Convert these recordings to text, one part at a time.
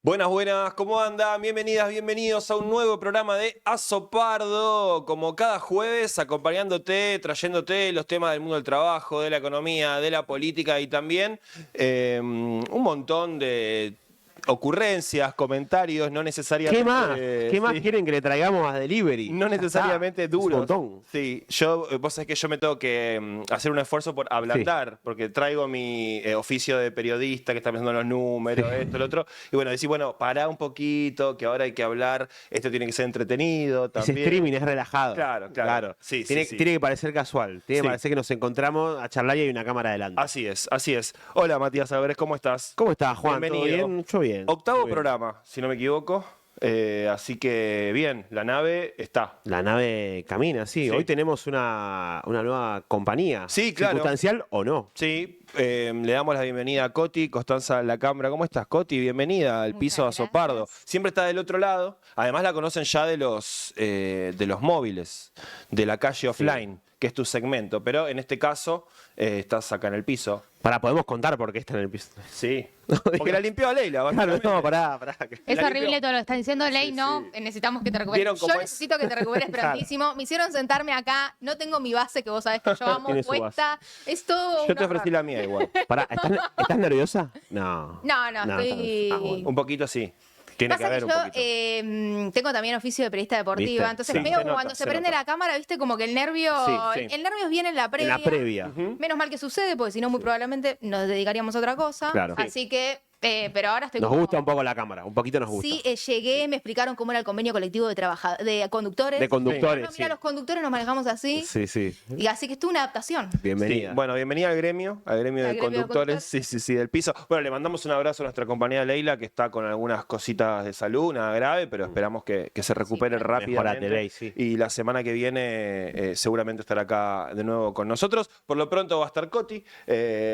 Buenas, buenas, ¿cómo andan? Bienvenidas, bienvenidos a un nuevo programa de Azopardo, como cada jueves, acompañándote, trayéndote los temas del mundo del trabajo, de la economía, de la política y también un montón de ocurrencias, comentarios, no necesariamente... ¿Qué más? ¿Qué más sí, quieren que le traigamos a Delivery? no Ya necesariamente está, es un duros. montón. Sí, vos sabés que yo me tengo que hacer un esfuerzo por ablandar, porque traigo mi oficio de periodista que está pensando en los números, esto, lo otro. Y bueno, decir, bueno, pará un poquito, que ahora hay que hablar, esto tiene que ser entretenido Es también. streaming, es relajado. Claro. Sí, Tiene, sí. tiene que parecer casual. Tiene Sí. que parecer que nos encontramos a charlar y hay una cámara adelante. Así es, así es. Hola, Matías Álvarez, ¿cómo estás? ¿Cómo estás, Juan? Bienvenido. ¿Todo bien? Yo bien. Octavo Muy bien. programa, si no me equivoco. Así que bien, la nave está. La nave camina, sí. Sí. Hoy tenemos una nueva compañía. Sí, claro. Circunstancial o no. Sí, le damos la bienvenida a Coti, Constanza Lacambra. ¿Cómo estás, Coti? Bienvenida al piso de Muchas Azopardo. gracias. Siempre está del otro lado. Además la conocen ya de los móviles, de la calle offline, que es tu segmento. Pero en este caso estás acá en el piso. Podemos contar por qué está en el piso. Sí, porque la limpió a Leila. Claro, básicamente. no, pará. Es La horrible limpió. todo lo que están diciendo. Ley, no, necesitamos que te recuperes. ¿Vieron cómo Yo es? necesito que te recuperes prontísimo. Me hicieron sentarme acá, no tengo mi base, que vos sabés que yo amo Tiene su puesta. Es todo Yo un te ofrecí horror. la mía igual. Pará, ¿estás nerviosa? No. No, estás- estoy... bueno. Un poquito sí. Tiene que Pasa haber que un yo poquito. tengo también oficio de periodista deportiva, ¿Viste? entonces Sí, medio se como nota, cuando se se prende nota. la cámara, viste, como que el nervio, Sí. el nervio viene en la En previa. la previa. Menos mal que sucede, porque si no, muy probablemente nos dedicaríamos a otra cosa. Claro. Así que, pero ahora estoy Nos como... gusta un poco la cámara, un poquito nos gusta. Sí, llegué, me explicaron cómo era el convenio colectivo de conductores. De conductores, No, mira, sí. los conductores nos manejamos así. Sí. Y así que es una adaptación. Bienvenida. Sí, bueno, bienvenida al gremio de Al gremio de conductores. conductores. Sí, del piso. Bueno, le mandamos un abrazo a nuestra compañera Leila, que está con algunas cositas de salud, nada grave, pero esperamos que se recupere Sí, rápidamente. Mejorate, Ley, sí. Y la semana que viene seguramente estará acá de nuevo con nosotros. Por lo pronto va a estar Coti,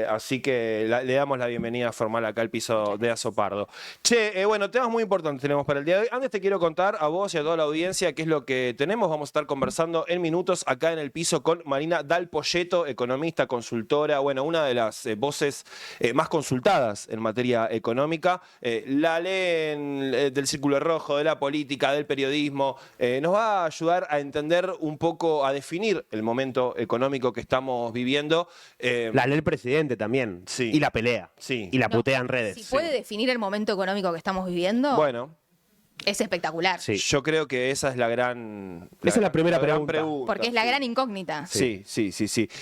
así que le damos la bienvenida formal acá al piso de Azopardo. Che, bueno, temas muy importantes tenemos para el día de hoy. Antes te quiero contar a vos y a toda la audiencia qué es lo que tenemos. Vamos a estar conversando en minutos acá en el piso con Marina Dal Poyetto, economista, consultora, bueno, una de las voces más consultadas en materia económica. La leen del Círculo Rojo, de la política, del periodismo. Nos va a ayudar a entender un poco, a definir el momento económico que estamos viviendo. La lee el presidente también. Sí. Y la pelea. Sí. Y la No, putea en redes. Si puede definir el momento económico que estamos viviendo, Bueno, es espectacular. Sí. yo creo que esa es la gran... Esa es la primera gran pregunta. Porque es la sí. gran incógnita. Sí.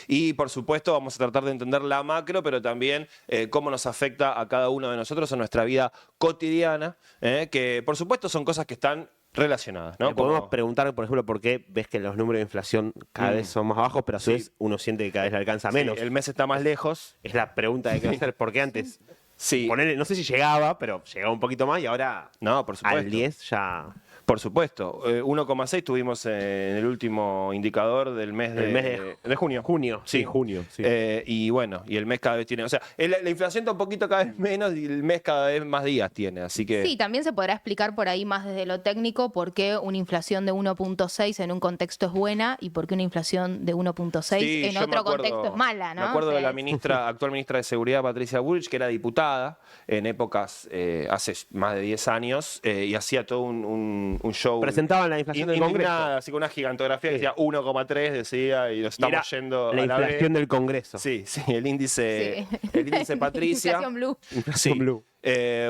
Y por supuesto vamos a tratar de entender la macro, pero también cómo nos afecta a cada uno de nosotros en nuestra vida cotidiana, que por supuesto son cosas que están relacionadas, ¿no? Podemos Como- preguntar, por ejemplo, por qué ves que los números de inflación cada vez son más bajos, pero a su Sí. vez uno siente que cada vez le alcanza Sí, menos. el mes está más lejos. Es la pregunta que hay que hacer. Porque antes, Sí. no sé si llegaba, pero llegaba un poquito más y ahora No, por supuesto. al 10 ya... Por supuesto. 1,6 tuvimos en el último indicador del mes de, El mes de junio. junio. Sí. Sí, junio. Sí. Y bueno, y el mes cada vez tiene... O sea, la inflación está un poquito cada vez menos y el mes cada vez más días tiene. Así que... Sí, también se podrá explicar por ahí más desde lo técnico por qué una inflación de 1.6 en un contexto es buena y por qué una inflación de 1.6 Sí, en yo me otro acuerdo- contexto es mala, ¿no? Me acuerdo O sea, de la actual ministra de Seguridad, Patricia Bullrich, que era diputada en épocas hace más de 10 años y hacía todo un show. Presentaban la inflación del Congreso. indignada, así con una gigantografía que Sí. decía 1,3, decía, y nos Y era estamos yendo la a la B. inflación del Congreso. Sí, el índice, Sí. el índice Patricia. Inflación blue. Inflación Sí. blue.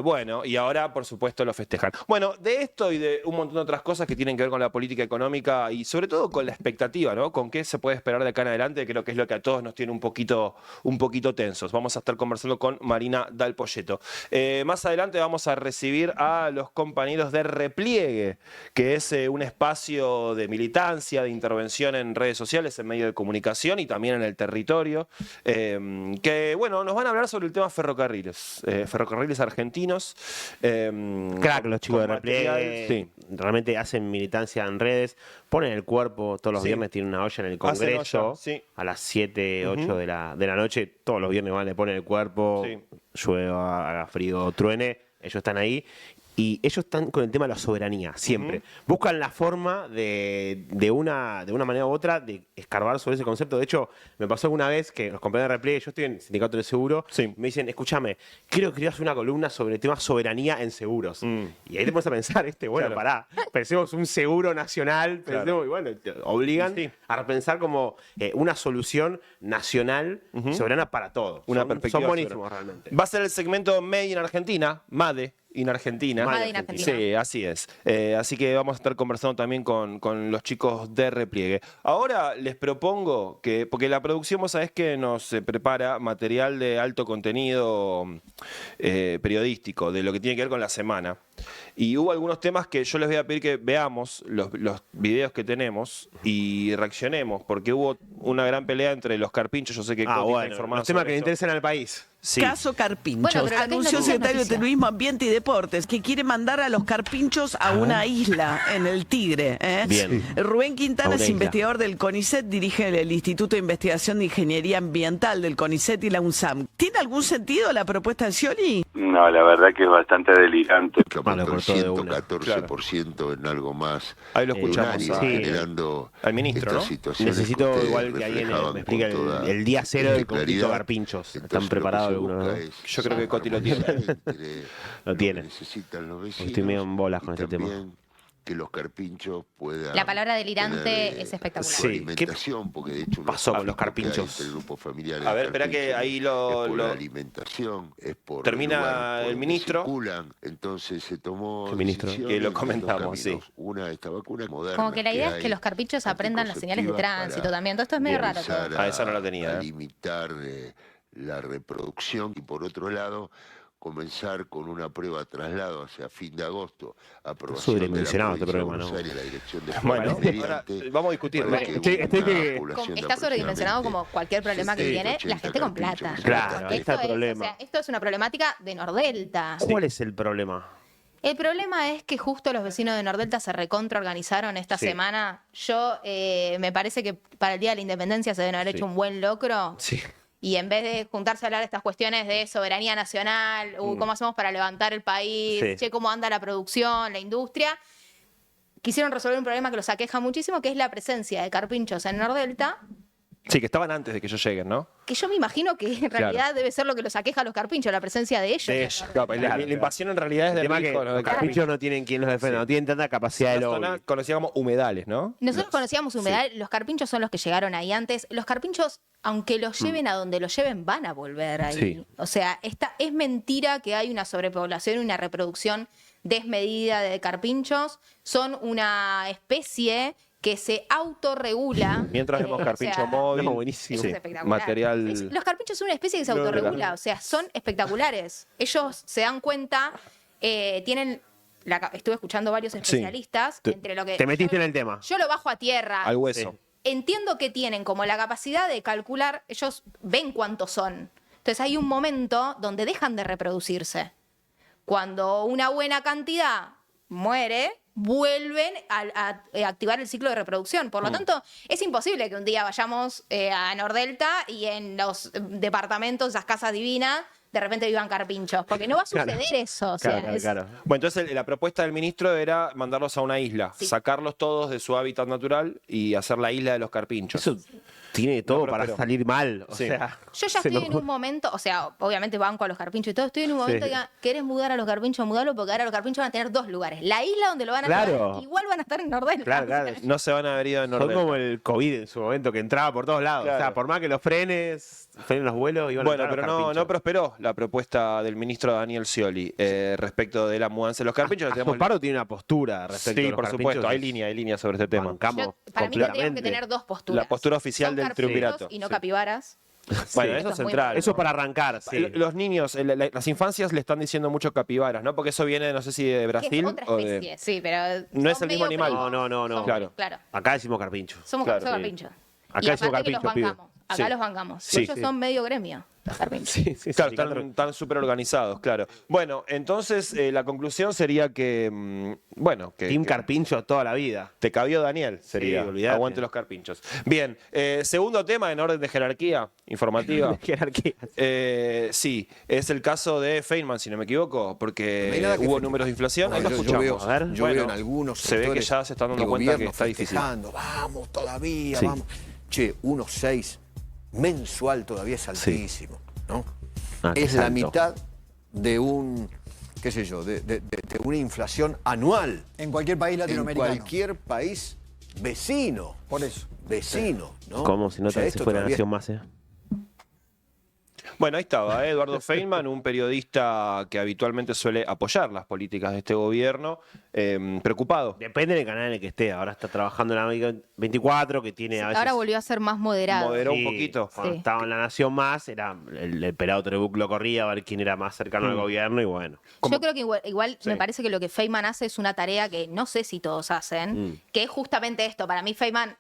Bueno, y ahora, por supuesto, lo festejan. Bueno, de esto y de un montón de otras cosas que tienen que ver con la política económica y sobre todo con la expectativa, ¿no? Con qué se puede esperar de acá en adelante, creo que es lo que a todos nos tiene un poquito tensos. Vamos a estar conversando con Marina Dal Poyetto. Más adelante vamos a recibir a los compañeros de Repliegue, que es un espacio de militancia, de intervención en redes sociales, en medios de comunicación y también en el territorio, que, bueno, nos van a hablar sobre el tema ferrocarriles, ferrocarriles argentinos. Crack, los chicos de con material, Repliegue. sí. Realmente hacen militancia en redes. Ponen el cuerpo todos los Sí. viernes, tienen una olla en el Hacen Congreso. olla, sí. A las 7, 8 de la noche. Todos los viernes van, le ponen el cuerpo. Sí. Llueva, haga frío, truene. Ellos están ahí. Y ellos están con el tema de la soberanía, siempre. Buscan la forma de una manera u otra de escarbar sobre ese concepto. De hecho, me pasó alguna vez que los compañeros de repliegue, yo estoy en el sindicato de seguro, Sí. me dicen, escúchame, creo que quería hacer una columna sobre el tema soberanía en seguros. Y ahí te pones a pensar, bueno, Claro. pará, pensemos un seguro nacional, pensemos, y bueno, te obligan Sí. a repensar como una solución nacional soberana para todos. Una Son perspectiva buenísimos soberana. realmente. Va a ser el segmento Made in Argentina, MADE in Argentina. Made in Argentina. Sí, así es. Así que vamos a estar conversando también con los chicos de Repliegue. Ahora les propongo que, porque la producción, vos sabés que nos prepara material de alto contenido periodístico, de lo que tiene que ver con la semana. Y hubo algunos temas que yo les voy a pedir que veamos los videos que tenemos y reaccionemos, porque hubo una gran pelea entre los carpinchos. Yo sé que Coti está informada los temas sobre que le eso. interesan al país. Sí. Caso Carpinchos. Bueno, pero acá hay Anunció el noticias, secretario de noticias. Turismo, Ambiente y Deportes que quiere mandar a los carpinchos a una isla en el Tigre. Bien. Rubén Quintana A una es isla. investigador del CONICET, dirige el Instituto de Investigación de Ingeniería Ambiental del CONICET y la UNSAM. ¿Tiene algún sentido la propuesta de Scioli? No, la verdad que es bastante delirante. Lo Aumentó el cortó de una. 114% en algo más. Ahí lo de un escuchamos año, sí. generando al ministro, estas ¿no? situaciones que Necesito, ustedes igual que alguien reflejaban me explique con toda el día cero del conflicto claridad. Carpinchos. Entonces, ¿Están lo que preparados se algunos? busca ¿No? es Yo creo que Coti lo tiene. armonizar entre Lo tiene. que necesitan los vecinos. Estoy medio en bolas con y este tema. también que los carpinchos puedan La palabra delirante tener, es espectacular. su Sí. alimentación, porque de hecho pasó con los conflicto que hay carpinchos? entre grupos familiares A de ver, espera que carpinchos ahí lo- es por lo- la alimentación, es por Termina lugar por el donde ministro. circulan. Entonces se tomó ¿Qué ministro? decisiones Que lo en dos comentamos, caminos. sí. Una, esta vacuna moderna Como que la idea es hay, que los carpinchos aprendan las señales de anticonceptivas tránsito para también. Todo esto es medio raro todo. comenzar Ah, esa no la tenía, a limitar la reproducción y por otro lado comenzar con una prueba de traslado hacia fin de agosto, aprobación de la Sobredimensionado este provincia de problema, Buenos ¿no? Aires, la dirección de Bueno, Juan ahora mediante, vamos a discutirlo. para que Estoy una que- población de Está sobredimensionado como aproximadamente cualquier problema que 60, tiene la 80 gente con carpinchos plata. que se Claro, tratan ahí de- está el Esto es, problema. o sea, esto es una problemática de Nordelta. ¿Cuál es el problema? El problema es que justo los vecinos de Nordelta se recontraorganizaron esta Sí. semana. Yo me parece que para el Día de la Independencia se deben haber hecho un buen locro. Sí. Y en vez de juntarse a hablar de estas cuestiones de soberanía nacional, cómo hacemos para levantar el país, Sí. che, cómo anda la producción, la industria, quisieron resolver un problema que los aqueja muchísimo, que es la presencia de carpinchos en Nordelta, Sí, que estaban antes de que ellos lleguen, ¿no? que yo me imagino que en realidad debe ser lo que los aqueja a los carpinchos, la presencia de ellos. De en ellos. Nordelta. Claro, la invasión en realidad es El de tema es que Rico, ¿no? los De carpinchos no tienen quien los defenda, Sí. no tienen tanta capacidad de Una lobby. zona conocida como humedales, ¿no? Nosotros conocíamos humedad, los carpinchos son los que llegaron ahí antes. Los carpinchos, aunque los lleven a donde los lleven, van a volver ahí. Sí. O sea, es mentira que hay una sobrepoblación y una reproducción desmedida de carpinchos. Son una especie que se autorregula. Mientras vemos o carpincho sea, móvil. No, buenísimo. eso Sí, es espectacular. material. Los carpinchos son una especie que se No, autorregula, o sea, son espectaculares. Ellos se dan cuenta, tienen. Estuve escuchando varios especialistas entre lo que. Te metiste en el tema. Yo lo bajo a tierra. Al hueso. Sí. Entiendo que tienen como la capacidad de calcular, ellos ven cuántos son. Entonces hay un momento donde dejan de reproducirse. Cuando una buena cantidad muere, vuelven a activar el ciclo de reproducción. Por lo tanto, es imposible que un día vayamos a Nordelta y en los departamentos, esas casas divinas, de repente vivan carpinchos, porque no va a suceder eso. O sea, Claro. Bueno, entonces la propuesta del ministro era mandarlos a una isla, Sí. sacarlos todos de su hábitat natural y hacer la isla de los carpinchos. Eso tiene todo pero- para pero- salir mal. O Sí. sea, Yo ya se estoy me en un ocurre. momento, o sea, obviamente banco a los carpinchos y todo, estoy en un momento Sí. que querés mudar a los carpinchos, mudalo, porque ahora los carpinchos van a tener dos lugares. La isla donde lo van a Claro. tener, igual van a estar en Nordelta. Claro. No se van a haber ido de Son Nordelta. como el COVID en su momento, que entraba por todos lados. Claro. O sea, por más que los frenen los vuelos, iban a Bueno, entrar pero los no carpinchos. prosperó la propuesta del ministro Daniel Scioli respecto de la mudanza de los carpinchos. Tenemos- Amparo tiene una postura respecto a Sí, los por supuesto, supuesto, hay línea sobre este tema. Bancamos Para mí tendríamos que completamente. tener dos posturas. La postura oficial Son del carpinchos triunvirato. y no Sí. capibaras. Bueno, Sí. eso es Esto es muy central. Eso para arrancar, sí. Los niños, las infancias le están diciendo mucho capibaras, ¿no? Porque eso viene, no sé si de Que Brasil es otra o especie, de... sí, pero. No es son el mismo medio animal. primos. No. Son- Claro. Claro. Acá decimos carpincho. Somos Claro, somos sí. carpinchos. Acá Y decimos aparte que los carpincho, pibe. bancamos. acá Sí. los bancamos. Sí, Ellos sí. son medio gremio, los carpinchos. Sí, sí, Claro, sindicato. están súper organizados, claro. Bueno, entonces la conclusión sería que, bueno, Team que Carpincho toda la vida. te cabió Daniel, sería. olvídate. Aguante los carpinchos. Bien, segundo tema en orden de jerarquía informativa. Jerarquía. Sí, es el caso de Feynman, si no me equivoco, No hay porque nada que hubo festejar. números de inflación. Ahí lo Yo escuchamos. veo, A ver. yo Bueno, veo en algunos se ve que sectores ya se están dando el cuenta que gobierno está difícil. festejando, vamos todavía, Sí. vamos. Che, 1,6 mensual todavía es altísimo, ¿no? Ah, qué Es la salto. mitad de un, qué sé yo, de una inflación anual En cualquier país en latinoamericano. cualquier país vecino. Por eso. Vecino, ¿no? Como si no O sea, te esto fuera todavía- Nación Más, Bueno, ahí estaba, Eduardo Feynman, un periodista que habitualmente suele apoyar las políticas de este gobierno, preocupado. Depende del canal en el que esté. Ahora está trabajando en la 24, que tiene a veces... Ahora volvió a ser más moderado. Moderó un poquito. Cuando Sí. estaba en La Nación Más, era el pelado Trebuch lo corría a ver quién era más cercano al gobierno y bueno. Yo creo que igual Sí. me parece que lo que Feynman hace es una tarea que no sé si todos hacen, que es justamente esto. Para mí Feynman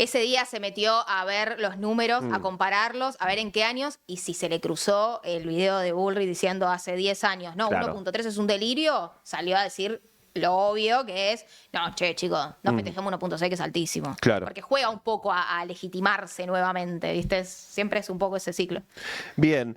ese día se metió a ver los números, a compararlos, a ver en qué años, y si se le cruzó el video de Bullrich diciendo hace 10 años, no, Claro. 1.3 es un delirio, salió a decir lo obvio que es, no, che, chicos, no festejemos 1.6 que es altísimo. Claro. Porque juega un poco a legitimarse nuevamente, ¿viste? Siempre es un poco ese ciclo. Bien,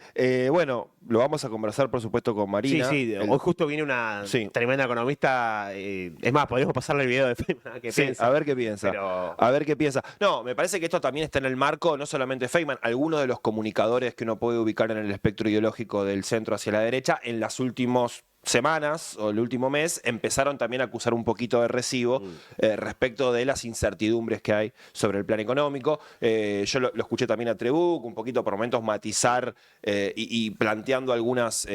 bueno, lo vamos a conversar por supuesto con Marina. Sí, El- hoy justo viene una Sí. tremenda economista. Es más, podríamos pasarle el video de Feynman a ver qué Sí, piensa. a ver qué piensa. Pero- A ver qué piensa. No, me parece que esto también está en el marco, no solamente de Feynman, algunos de los comunicadores que uno puede ubicar en el espectro ideológico del centro hacia la derecha, en las últimas semanas o el último mes empezaron también a acusar un poquito de recibo respecto de las incertidumbres que hay sobre el plan económico. Yo lo escuché también a Trebuch, un poquito por momentos matizar y planteando algunas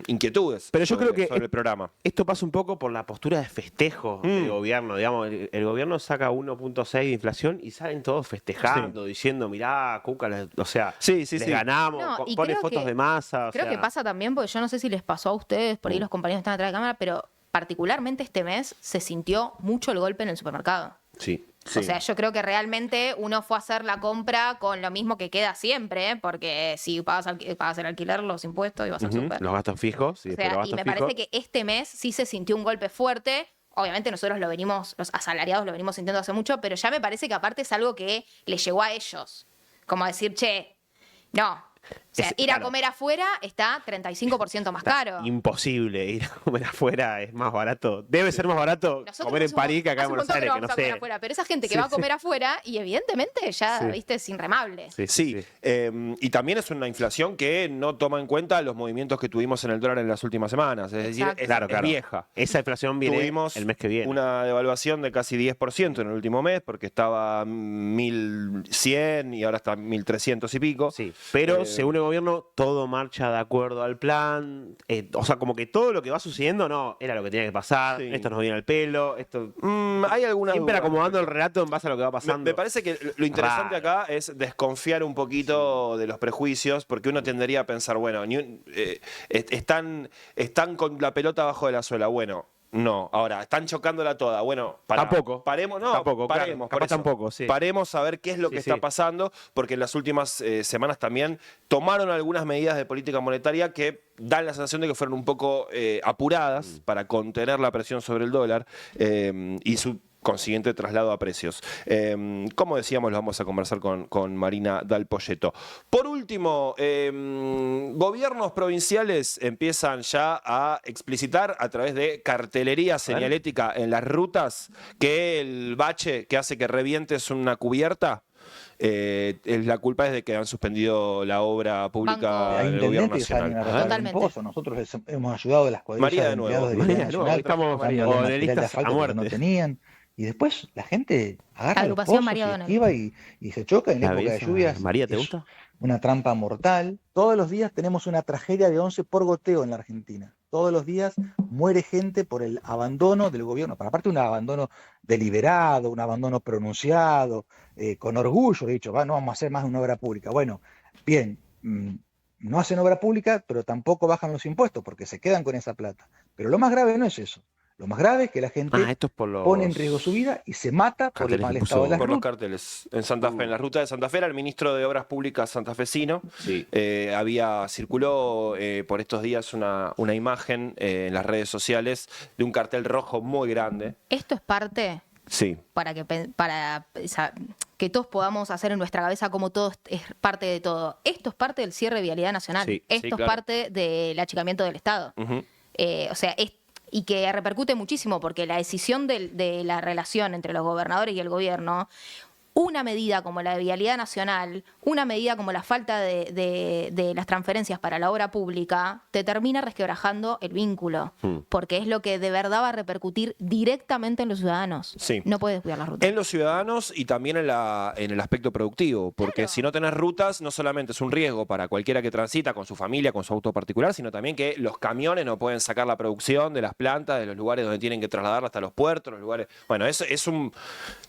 inquietudes Pero yo creo que sobre el programa. Esto pasa un poco por la postura de festejo del gobierno. Digamos, el gobierno saca 1.6 de inflación y salen todos festejando, diciendo, mirá, Cuca, o sea, Sí, sí, les sí. ganamos, No, y pone creo fotos que- de masa. o Creo sea, que pasa también, porque yo no sé si les pasó a ustedes, por ahí los compañeros están atrás de cámara, pero particularmente este mes se sintió mucho el golpe en el supermercado. Sí. O sea, yo creo que realmente uno fue a hacer la compra con lo mismo que queda siempre, porque si pagas el alquiler, los impuestos y vas al super. Los gastos fijos. O sea, y me parece que este mes sí se sintió un golpe fuerte. Obviamente nosotros los asalariados lo venimos sintiendo hace mucho, pero ya me parece que aparte es algo que les llegó a ellos. Como decir, che, no. O sea, ir a claro. comer afuera está 35% más caro. Imposible ir a comer afuera, es más barato. Debe ser más barato Nosotros comer en hace un París que acá hace en un Buenos montón que Aires, que vamos no a comer sé. afuera, pero esa gente que Sí, va a sí. comer afuera y evidentemente ya, Sí. viste, es inremable. Sí, y también es una inflación que no toma en cuenta los movimientos que tuvimos en el dólar en las últimas semanas. Es decir, Exacto. es, Claro, es claro. vieja. Esa inflación viene Tuvimos el mes que viene. una devaluación de casi 10% en el último mes, porque estaba 1.100 y ahora está 1.300 y pico. Sí, pero Eh, según el gobierno todo marcha de acuerdo al plan. O sea, como que todo lo que va sucediendo no era lo que tenía que pasar. Sí. Esto nos viene al pelo. Esto Hay alguna siempre duda. acomodando el relato en base a lo que va pasando. Me parece que lo interesante Raro. acá es desconfiar un poquito de los prejuicios, porque uno tendería a pensar, bueno, están con la pelota abajo de la suela. Bueno, no. Ahora, están chocándola toda. Bueno, Tampoco. Paremos, no, Tampoco, claro. paremos. Capaz por eso. tampoco, sí. Paremos a ver qué es lo Sí, que sí. está pasando, porque en las últimas semanas también tomaron algunas medidas de política monetaria que dan la sensación de que fueron un poco apuradas para contener la presión sobre el dólar y su consiguiente traslado a precios. Como decíamos, lo vamos a conversar con Marina Dal Poyetto. Por último, gobiernos provinciales empiezan ya a explicitar a través de cartelería señalética en las rutas que el bache que hace que revientes una cubierta, la culpa es de que han suspendido la obra pública Banco. Hay del gobierno intendentes que salen a nacional. reparar un Totalmente. pozo. Nosotros les hemos ayudado a las cuadrillas María, de de nuevo. empleados de María, Vialidad de nuevo. Nacional, Estamos dándole material de listas a asfalto que no muerte. tenían. Y después la gente agarra los Agrupación pozos María y Donel. esquiva y se choca en ¿La época de ves? lluvias. María, ¿te Es gusta? una trampa mortal. Todos los días tenemos una tragedia de 11 por goteo en la Argentina. Todos los días muere gente por el abandono del gobierno, pero aparte un abandono deliberado, un abandono pronunciado, con orgullo, he dicho, no vamos a hacer más una obra pública. Bueno, bien, no hacen obra pública, pero tampoco bajan los impuestos porque se quedan con esa plata. Pero lo más grave no es eso. Lo más grave es que la gente esto es por los pone en riesgo su vida y se mata por el carteles mal que estado de puso las Por los rutas. carteles en Santa Fe, en la ruta de Santa Fe, era el ministro de Obras Públicas santafesino. Sí. Circuló por estos días una imagen en las redes sociales de un cartel rojo muy grande. Esto es parte Sí. para que todos podamos hacer en nuestra cabeza como todo es parte de todo. Esto es parte del cierre de vialidad nacional. Sí, Esto sí, es claro. parte del achicamiento del Estado. Ujú. Y que repercute muchísimo porque la decisión de la relación entre los gobernadores y el gobierno, una medida como la de vialidad nacional, una medida como la falta de las transferencias para la obra pública, te termina resquebrajando el vínculo, porque es lo que de verdad va a repercutir directamente en los ciudadanos. Sí. No puedes cuidar las rutas. En los ciudadanos y también en el aspecto productivo, porque si no tenés rutas, no solamente es un riesgo para cualquiera que transita con su familia, con su auto particular, sino también que los camiones no pueden sacar la producción de las plantas, de los lugares donde tienen que trasladarla hasta los puertos, los lugares. Bueno, eso es un.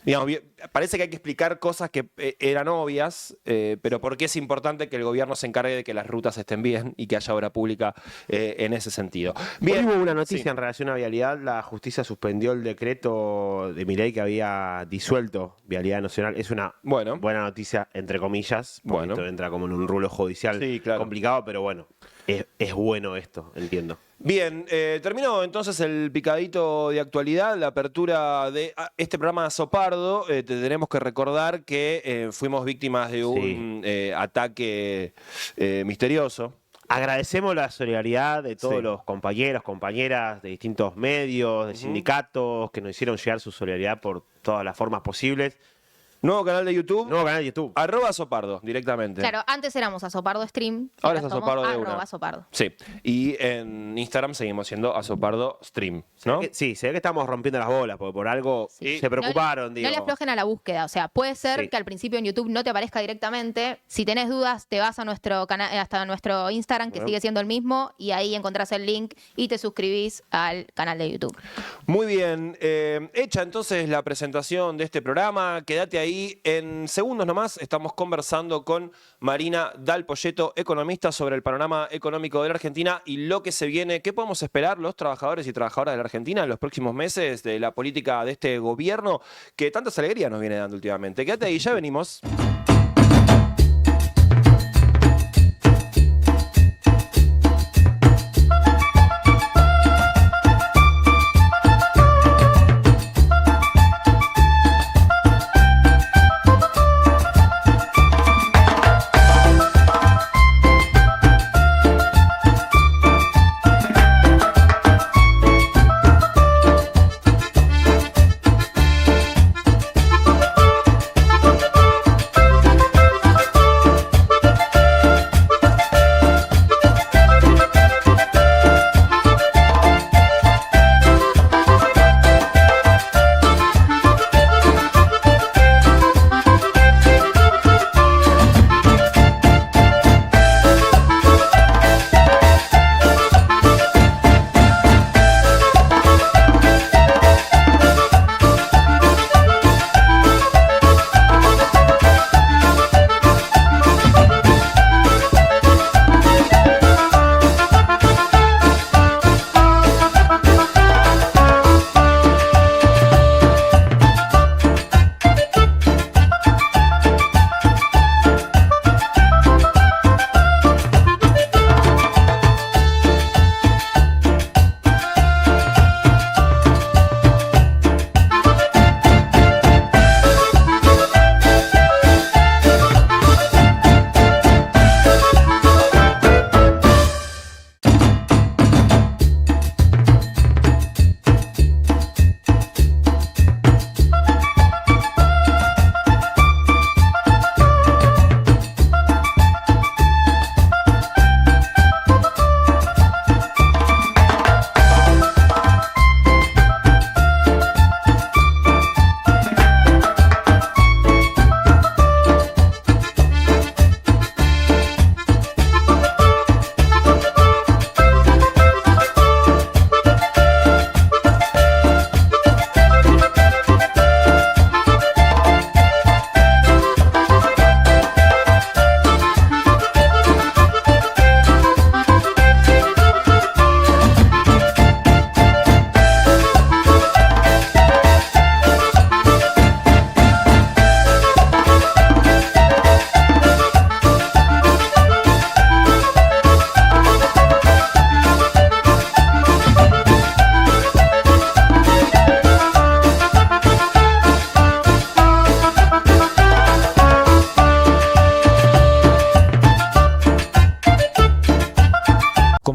Digamos, parece que hay que explicar cosas que eran obvias, pero ¿por qué es importante que el gobierno se encargue de que las rutas estén bien y que haya obra pública en ese sentido? Bien, hubo una noticia Sí. en relación a vialidad. La justicia suspendió el decreto de Milei que había disuelto Vialidad Nacional. Es una Bueno. buena noticia, entre comillas. Porque Bueno. esto entra como en un rulo judicial Sí, claro. complicado, pero bueno, es bueno esto, entiendo. Bien, terminó entonces el picadito de actualidad, la apertura de este programa de Azopardo. Tenemos que recordar que fuimos víctimas de un ataque misterioso. Agradecemos la solidaridad de todos Sí. los compañeros, compañeras de distintos medios, de sindicatos, que nos hicieron llegar su solidaridad por todas las formas posibles. Nuevo canal de YouTube, Nuevo canal de YouTube. @Azopardo, directamente. Claro, antes éramos Azopardo Stream. y Ahora es somos Azopardo de una. @Azopardo. Sí, y en Instagram seguimos siendo Azopardo Stream, ¿no? Sí, se ve que estamos rompiendo las bolas, porque por algo Sí. se preocuparon, No digo. le aflojen a la búsqueda. O sea, puede ser Sí. que al principio en YouTube no te aparezca directamente. Si tenés dudas, te vas a nuestro canal, hasta nuestro Instagram, que Bueno. sigue siendo el mismo, y ahí encontrás el link y te suscribís al canal de YouTube. Muy bien, hecha entonces la presentación de este programa, quédate ahí. En segundos nomás estamos conversando con Marina Dal Poyetto, economista, sobre el panorama económico de la Argentina y lo que se viene. ¿Qué podemos esperar los trabajadores y trabajadoras de la Argentina en los próximos meses de la política de este gobierno que tantas alegrías nos viene dando últimamente? Quédate ahí, ya venimos.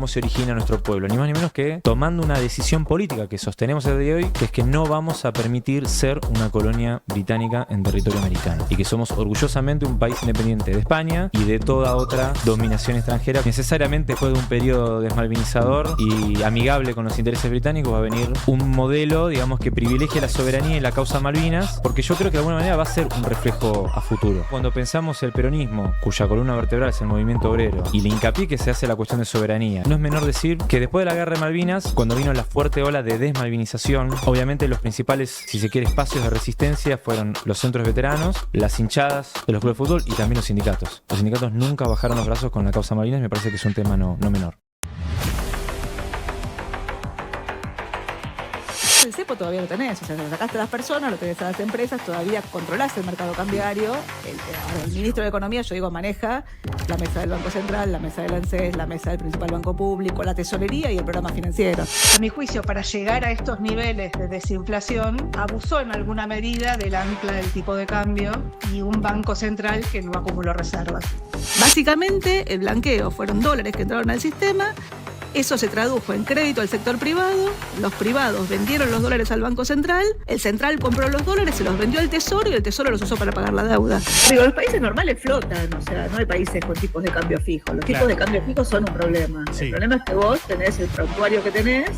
cómo se origina nuestro pueblo, ni más ni menos que tomando una decisión política que sostenemos a día de hoy, que es que no vamos a permitir ser una colonia británica en territorio americano y que somos orgullosamente un país independiente de España y de toda otra dominación extranjera. Necesariamente después de un periodo desmalvinizador y amigable con los intereses británicos va a venir un modelo, digamos, que privilegie la soberanía y la causa Malvinas, porque yo creo que de alguna manera va a ser un reflejo a futuro. Cuando pensamos el peronismo, cuya columna vertebral es el movimiento obrero, y le hincapié que se hace la cuestión de soberanía, no es menor decir que después de la guerra de Malvinas, cuando vino la fuerte ola de desmalvinización, obviamente los principales, si se quiere, espacios de resistencia fueron los centros veteranos, las hinchadas de los clubes de fútbol y también los sindicatos. Los sindicatos nunca bajaron los brazos con la causa Malvinas, me parece que es un tema no menor. El cepo todavía lo tenés, o sea, lo sacaste a las personas, lo tenés a las empresas, todavía controlás el mercado cambiario. El ministro de Economía, yo digo, maneja la mesa del Banco Central, la mesa del ANSES, la mesa del principal banco público, la tesorería y el programa financiero. A mi juicio, para llegar a estos niveles de desinflación, abusó en alguna medida del ancla del tipo de cambio y un banco central que no acumuló reservas. Básicamente, el blanqueo fueron dólares que entraron al sistema. Eso se tradujo en crédito al sector privado, los privados vendieron los dólares al Banco Central, el Central compró los dólares, se los vendió al Tesoro y el Tesoro los usó para pagar la deuda. Digo, los países normales flotan, o sea, no hay países con tipos de cambio fijos. Los tipos de cambio fijos son un problema. Sí. El problema es que vos tenés el prontuario que tenés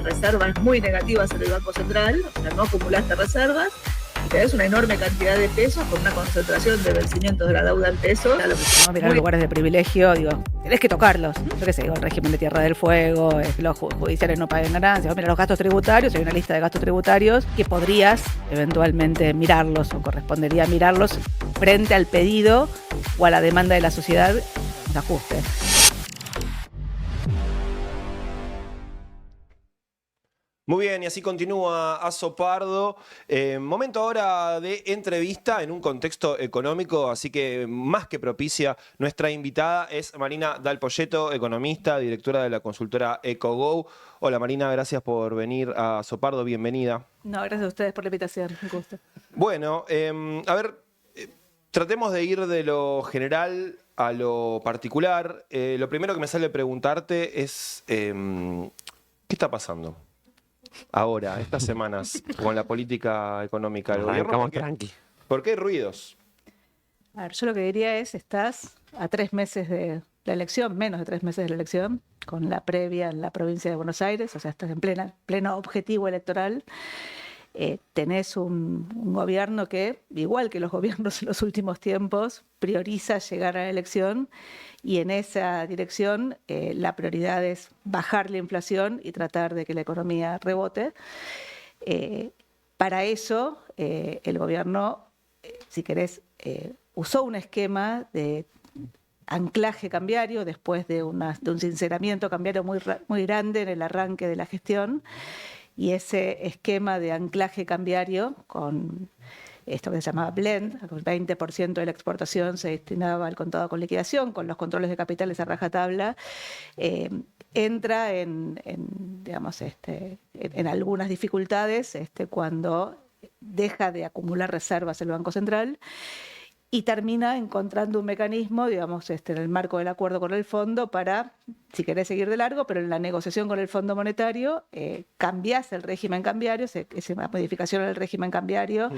reservas muy negativas en el Banco Central, o sea, no acumulaste reservas, y tenés una enorme cantidad de pesos con una concentración de vencimientos de la deuda en pesos. Lo que se llama mirar lugares de privilegio, digo, tenés que tocarlos. Yo qué sé, digo, el régimen de Tierra del Fuego, los judiciales no paguen ganancias. Mira, los gastos tributarios, hay una lista de gastos tributarios que podrías eventualmente mirarlos o correspondería mirarlos frente al pedido o a la demanda de la sociedad de ajuste. Muy bien, y así continúa Aso Pardo. Momento ahora de entrevista en un contexto económico, así que más que propicia. Nuestra invitada es Marina Dal Poyetto, economista, directora de la consultora EcoGo. Hola Marina, gracias por venir a Aso Pardo, bienvenida. No, gracias a ustedes por la invitación, un gusto. Bueno, a ver, tratemos de ir de lo general a lo particular. Lo primero que me sale preguntarte es, ¿qué está pasando ahora, estas semanas, con la política económica del gobierno? ¿Por qué hay ruidos? A ver, yo lo que diría es, estás a 3 meses de la elección, menos de 3 meses de la elección, con la previa en la provincia de Buenos Aires, o sea, estás en pleno objetivo electoral. Tenés un gobierno que, igual que los gobiernos en los últimos tiempos, prioriza llegar a la elección y en esa dirección la prioridad es bajar la inflación y tratar de que la economía rebote. Para eso, el gobierno, si querés, usó un esquema de anclaje cambiario después de un sinceramiento cambiario muy grande en el arranque de la gestión. Y ese esquema de anclaje cambiario con esto que se llamaba blend, el 20% de la exportación se destinaba al contado con liquidación, con los controles de capitales a rajatabla, entra en algunas dificultades cuando deja de acumular reservas el Banco Central y termina encontrando un mecanismo, digamos, en el marco del acuerdo con el fondo para, si querés seguir de largo, pero en la negociación con el Fondo Monetario, cambiás el régimen cambiario, esa modificación del régimen cambiario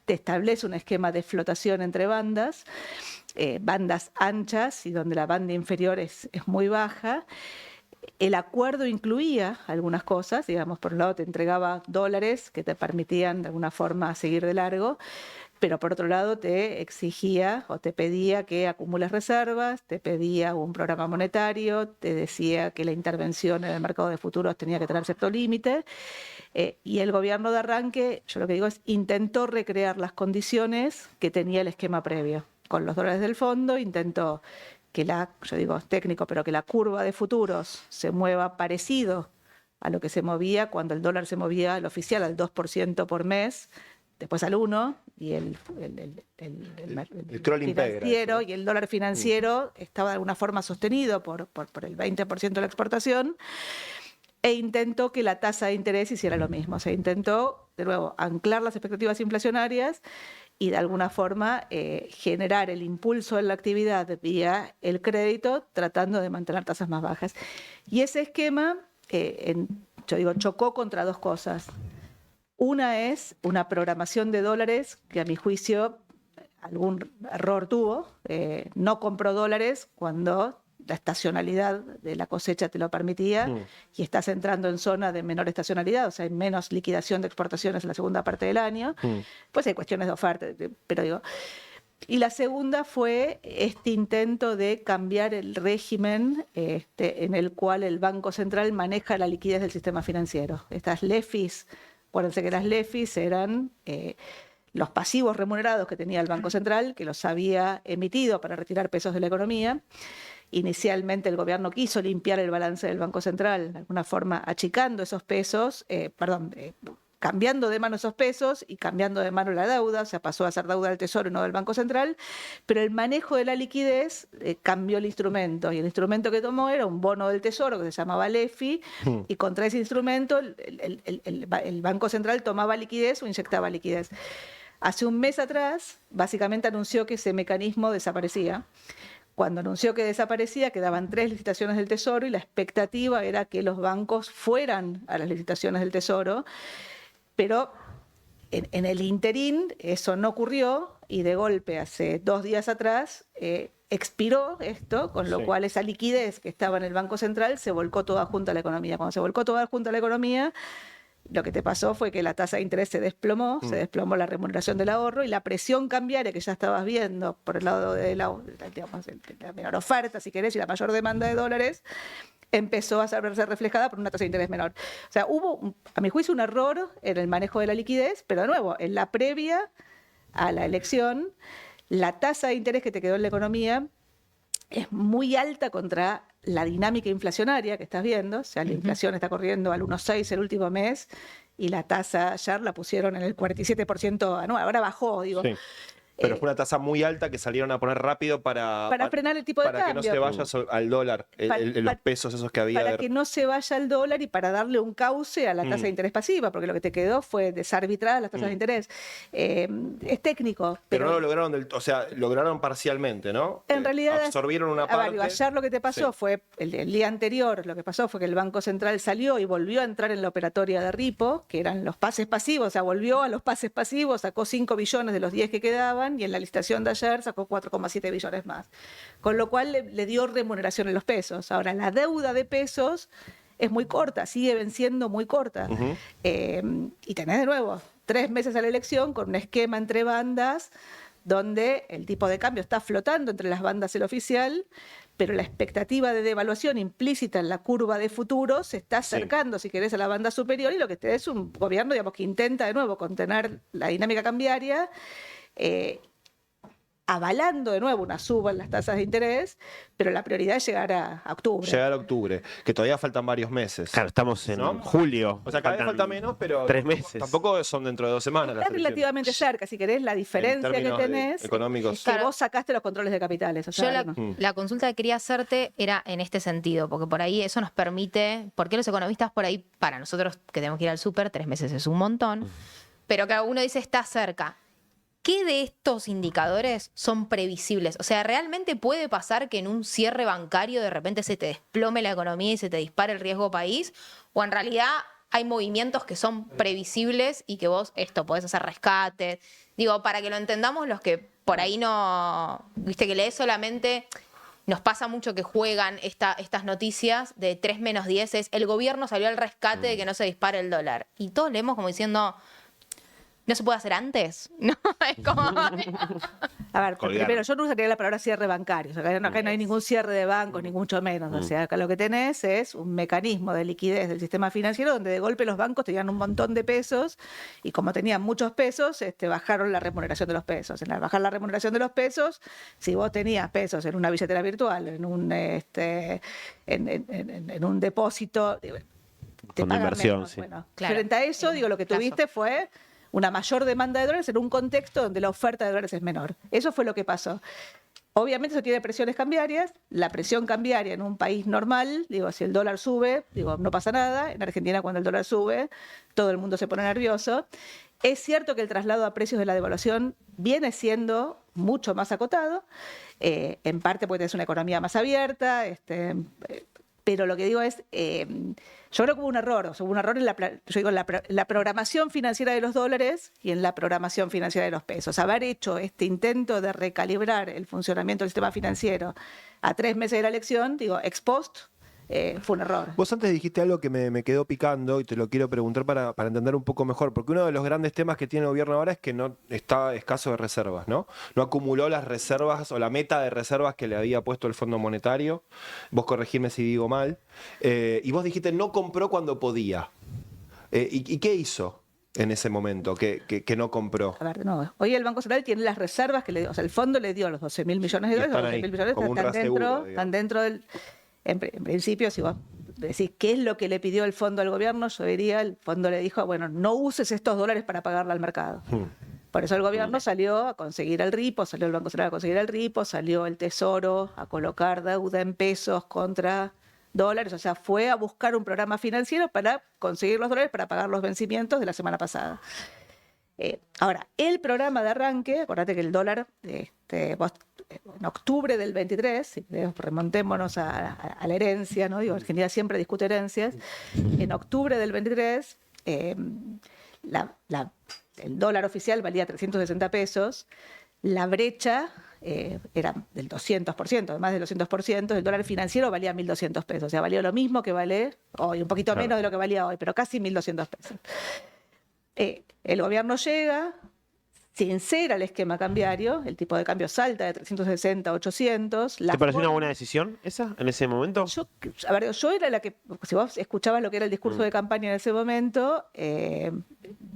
te establece un esquema de flotación entre bandas, bandas anchas y donde la banda inferior es muy baja. El acuerdo incluía algunas cosas, digamos, por un lado te entregaba dólares que te permitían de alguna forma seguir de largo, pero por otro lado te exigía o te pedía que acumules reservas, te pedía un programa monetario, te decía que la intervención en el mercado de futuros tenía que tener cierto límite, y el gobierno de arranque, yo lo que digo es, intentó recrear las condiciones que tenía el esquema previo. Con los dólares del fondo intentó que yo digo técnico, pero que la curva de futuros se mueva parecido a lo que se movía cuando el dólar se movía al oficial al 2% por mes, después al 1%, y el financiero y el dólar financiero estaba de alguna forma sostenido por el 20% de la exportación, e intentó que la tasa de interés hiciera lo mismo. O sea, intentó, de nuevo, anclar las expectativas inflacionarias y de alguna forma generar el impulso en la actividad vía el crédito, tratando de mantener tasas más bajas. Y ese esquema, yo digo, chocó contra dos cosas. Una es una programación de dólares que a mi juicio algún error tuvo. No compró dólares cuando la estacionalidad de la cosecha te lo permitía y estás entrando en zona de menor estacionalidad, o sea, hay menos liquidación de exportaciones en la segunda parte del año. Pues hay cuestiones de oferta, pero digo... Y la segunda fue este intento de cambiar el régimen en el cual el Banco Central maneja la liquidez del sistema financiero. Estas LEFIs, acuérdense que las LEFIs eran los pasivos remunerados que tenía el Banco Central, que los había emitido para retirar pesos de la economía. Inicialmente el gobierno quiso limpiar el balance del Banco Central, de alguna forma achicando esos pesos, cambiando de mano esos pesos y cambiando de mano la deuda, o sea, pasó a ser deuda del Tesoro y no del Banco Central, pero el manejo de la liquidez cambió el instrumento, y el instrumento que tomó era un bono del Tesoro que se llamaba LEFI, y contra ese instrumento el Banco Central tomaba liquidez o inyectaba liquidez. Hace un mes atrás, básicamente anunció que ese mecanismo desaparecía. Cuando anunció que desaparecía, quedaban 3 licitaciones del Tesoro y la expectativa era que los bancos fueran a las licitaciones del Tesoro, pero en el interín eso no ocurrió y de golpe hace 2 días atrás expiró esto, con lo cual esa liquidez que estaba en el Banco Central se volcó toda junto a la economía. Cuando se volcó toda junto a la economía, lo que te pasó fue que la tasa de interés se desplomó la remuneración del ahorro y la presión cambiaria que ya estabas viendo por el lado de la menor oferta, si querés, y la mayor demanda de dólares, empezó a verse reflejada por una tasa de interés menor. O sea, hubo, a mi juicio, un error en el manejo de la liquidez, pero de nuevo, en la previa a la elección, la tasa de interés que te quedó en la economía es muy alta contra la dinámica inflacionaria que estás viendo. O sea, la inflación está corriendo al 1,6 el último mes y la tasa ayer la pusieron en el 47% anual. Ahora bajó, digo. Sí. Pero fue una tasa muy alta que salieron a poner rápido para frenar el tipo de cambio. Para que no se vaya al dólar, los pesos esos que había. Para que no se vaya al dólar y para darle un cauce a la tasa de interés pasiva, porque lo que te quedó fue desarbitrar las tasas de interés. Es técnico. Pero no lo lograron, lograron parcialmente, ¿no? En realidad, absorbieron una parte. Ayer lo que te pasó fue, el día anterior, lo que pasó fue que el Banco Central salió y volvió a entrar en la operatoria de repo, que eran los pases pasivos, o sea, volvió a los pases pasivos, sacó 5 billones de los 10 que quedaban, y en la licitación de ayer sacó 4,7 billones más. Con lo cual le dio remuneración en los pesos. Ahora, la deuda de pesos es muy corta, sigue venciendo muy corta. Y tenés de nuevo 3 meses a la elección con un esquema entre bandas donde el tipo de cambio está flotando entre las bandas el oficial, pero la expectativa de devaluación implícita en la curva de futuro se está acercando, si querés, a la banda superior, y lo que te es un gobierno, digamos, que intenta de nuevo contener la dinámica cambiaria, avalando de nuevo una suba en las tasas de interés, pero la prioridad es llegar a octubre. Llegar a octubre, que todavía faltan varios meses. Claro, estamos en julio. O sea, cada vez falta menos, pero 3 meses. Tampoco son dentro de 2 semanas. Está relativamente cerca, si querés, la diferencia que tenés económicos. es que vos sacaste los controles de capitales. O sea, la consulta que quería hacerte era en este sentido, porque por ahí eso nos permite, porque los economistas por ahí, para nosotros que tenemos que ir al súper, 3 meses es un montón, pero cada uno dice está cerca. ¿Qué de estos indicadores son previsibles? O sea, ¿realmente puede pasar que en un cierre bancario de repente se te desplome la economía y se te dispare el riesgo país? ¿O en realidad hay movimientos que son previsibles y que vos podés hacer rescate? Digo, para que lo entendamos los que por ahí no... Viste que lees solamente... Nos pasa mucho que juegan estas noticias de 3 menos 10, es el gobierno salió al rescate de que no se dispare el dólar. Y todos leemos como diciendo... ¿No se puede hacer antes? No, es como... A ver, primero, yo no usaría la palabra cierre bancario. O sea, acá no hay ningún cierre de bancos, ni mucho menos. O sea, acá lo que tenés es un mecanismo de liquidez del sistema financiero donde de golpe los bancos tenían un montón de pesos y como tenían muchos pesos, bajaron la remuneración de los pesos. Al bajar la remuneración de los pesos, si vos tenías pesos en una billetera virtual, en un depósito... Con inversión, menos. Bueno, frente a eso, lo que tuviste fue... una mayor demanda de dólares en un contexto donde la oferta de dólares es menor. Eso fue lo que pasó. Obviamente eso tiene presiones cambiarias. La presión cambiaria en un país normal, si el dólar sube, no pasa nada. En Argentina cuando el dólar sube, todo el mundo se pone nervioso. Es cierto que el traslado a precios de la devaluación viene siendo mucho más acotado, en parte porque es una economía más abierta, pero lo que digo es, yo creo que hubo un error, o sea, hubo un error en la programación financiera de los dólares y en la programación financiera de los pesos. Haber hecho este intento de recalibrar el funcionamiento del sistema financiero a 3 meses de la elección, digo, ex post, fue un error. Vos antes dijiste algo que me quedó picando y te lo quiero preguntar para entender un poco mejor, porque uno de los grandes temas que tiene el gobierno ahora es que no está escaso de reservas, ¿no? No acumuló las reservas o la meta de reservas que le había puesto el Fondo Monetario. Vos corregime si digo mal. Y vos dijiste no compró cuando podía. ¿Y qué hizo en ese momento que no compró? A ver, no, hoy el Banco Central tiene las reservas que le dio, o sea, el fondo le dio los 12.000 millones de dólares, los 12.000 millones como un están dentro del... En principio, si vos decís qué es lo que le pidió el fondo al gobierno, yo diría, el fondo le dijo, bueno, no uses estos dólares para pagarle al mercado. Por eso el gobierno salió a conseguir el repo, salió el Banco Central a conseguir el repo, salió el Tesoro a colocar deuda en pesos contra dólares, o sea, fue a buscar un programa financiero para conseguir los dólares para pagar los vencimientos de la semana pasada. Ahora, el programa de arranque, acordate que el dólar, en octubre del 23, remontémonos a la herencia, ¿no? Digo, Argentina siempre discute herencias. En octubre del 23, el dólar oficial valía 360 pesos, la brecha era del 200%, más del 200%, el dólar financiero valía 1.200 pesos, o sea, valía lo mismo que vale hoy, un poquito menos de lo que valía hoy, pero casi 1.200 pesos. El gobierno llega, sincera el esquema cambiario, el tipo de cambio salta de 360 a 800. ¿Te pareció una buena decisión esa en ese momento? Yo era la que, si vos escuchabas lo que era el discurso de campaña en ese momento,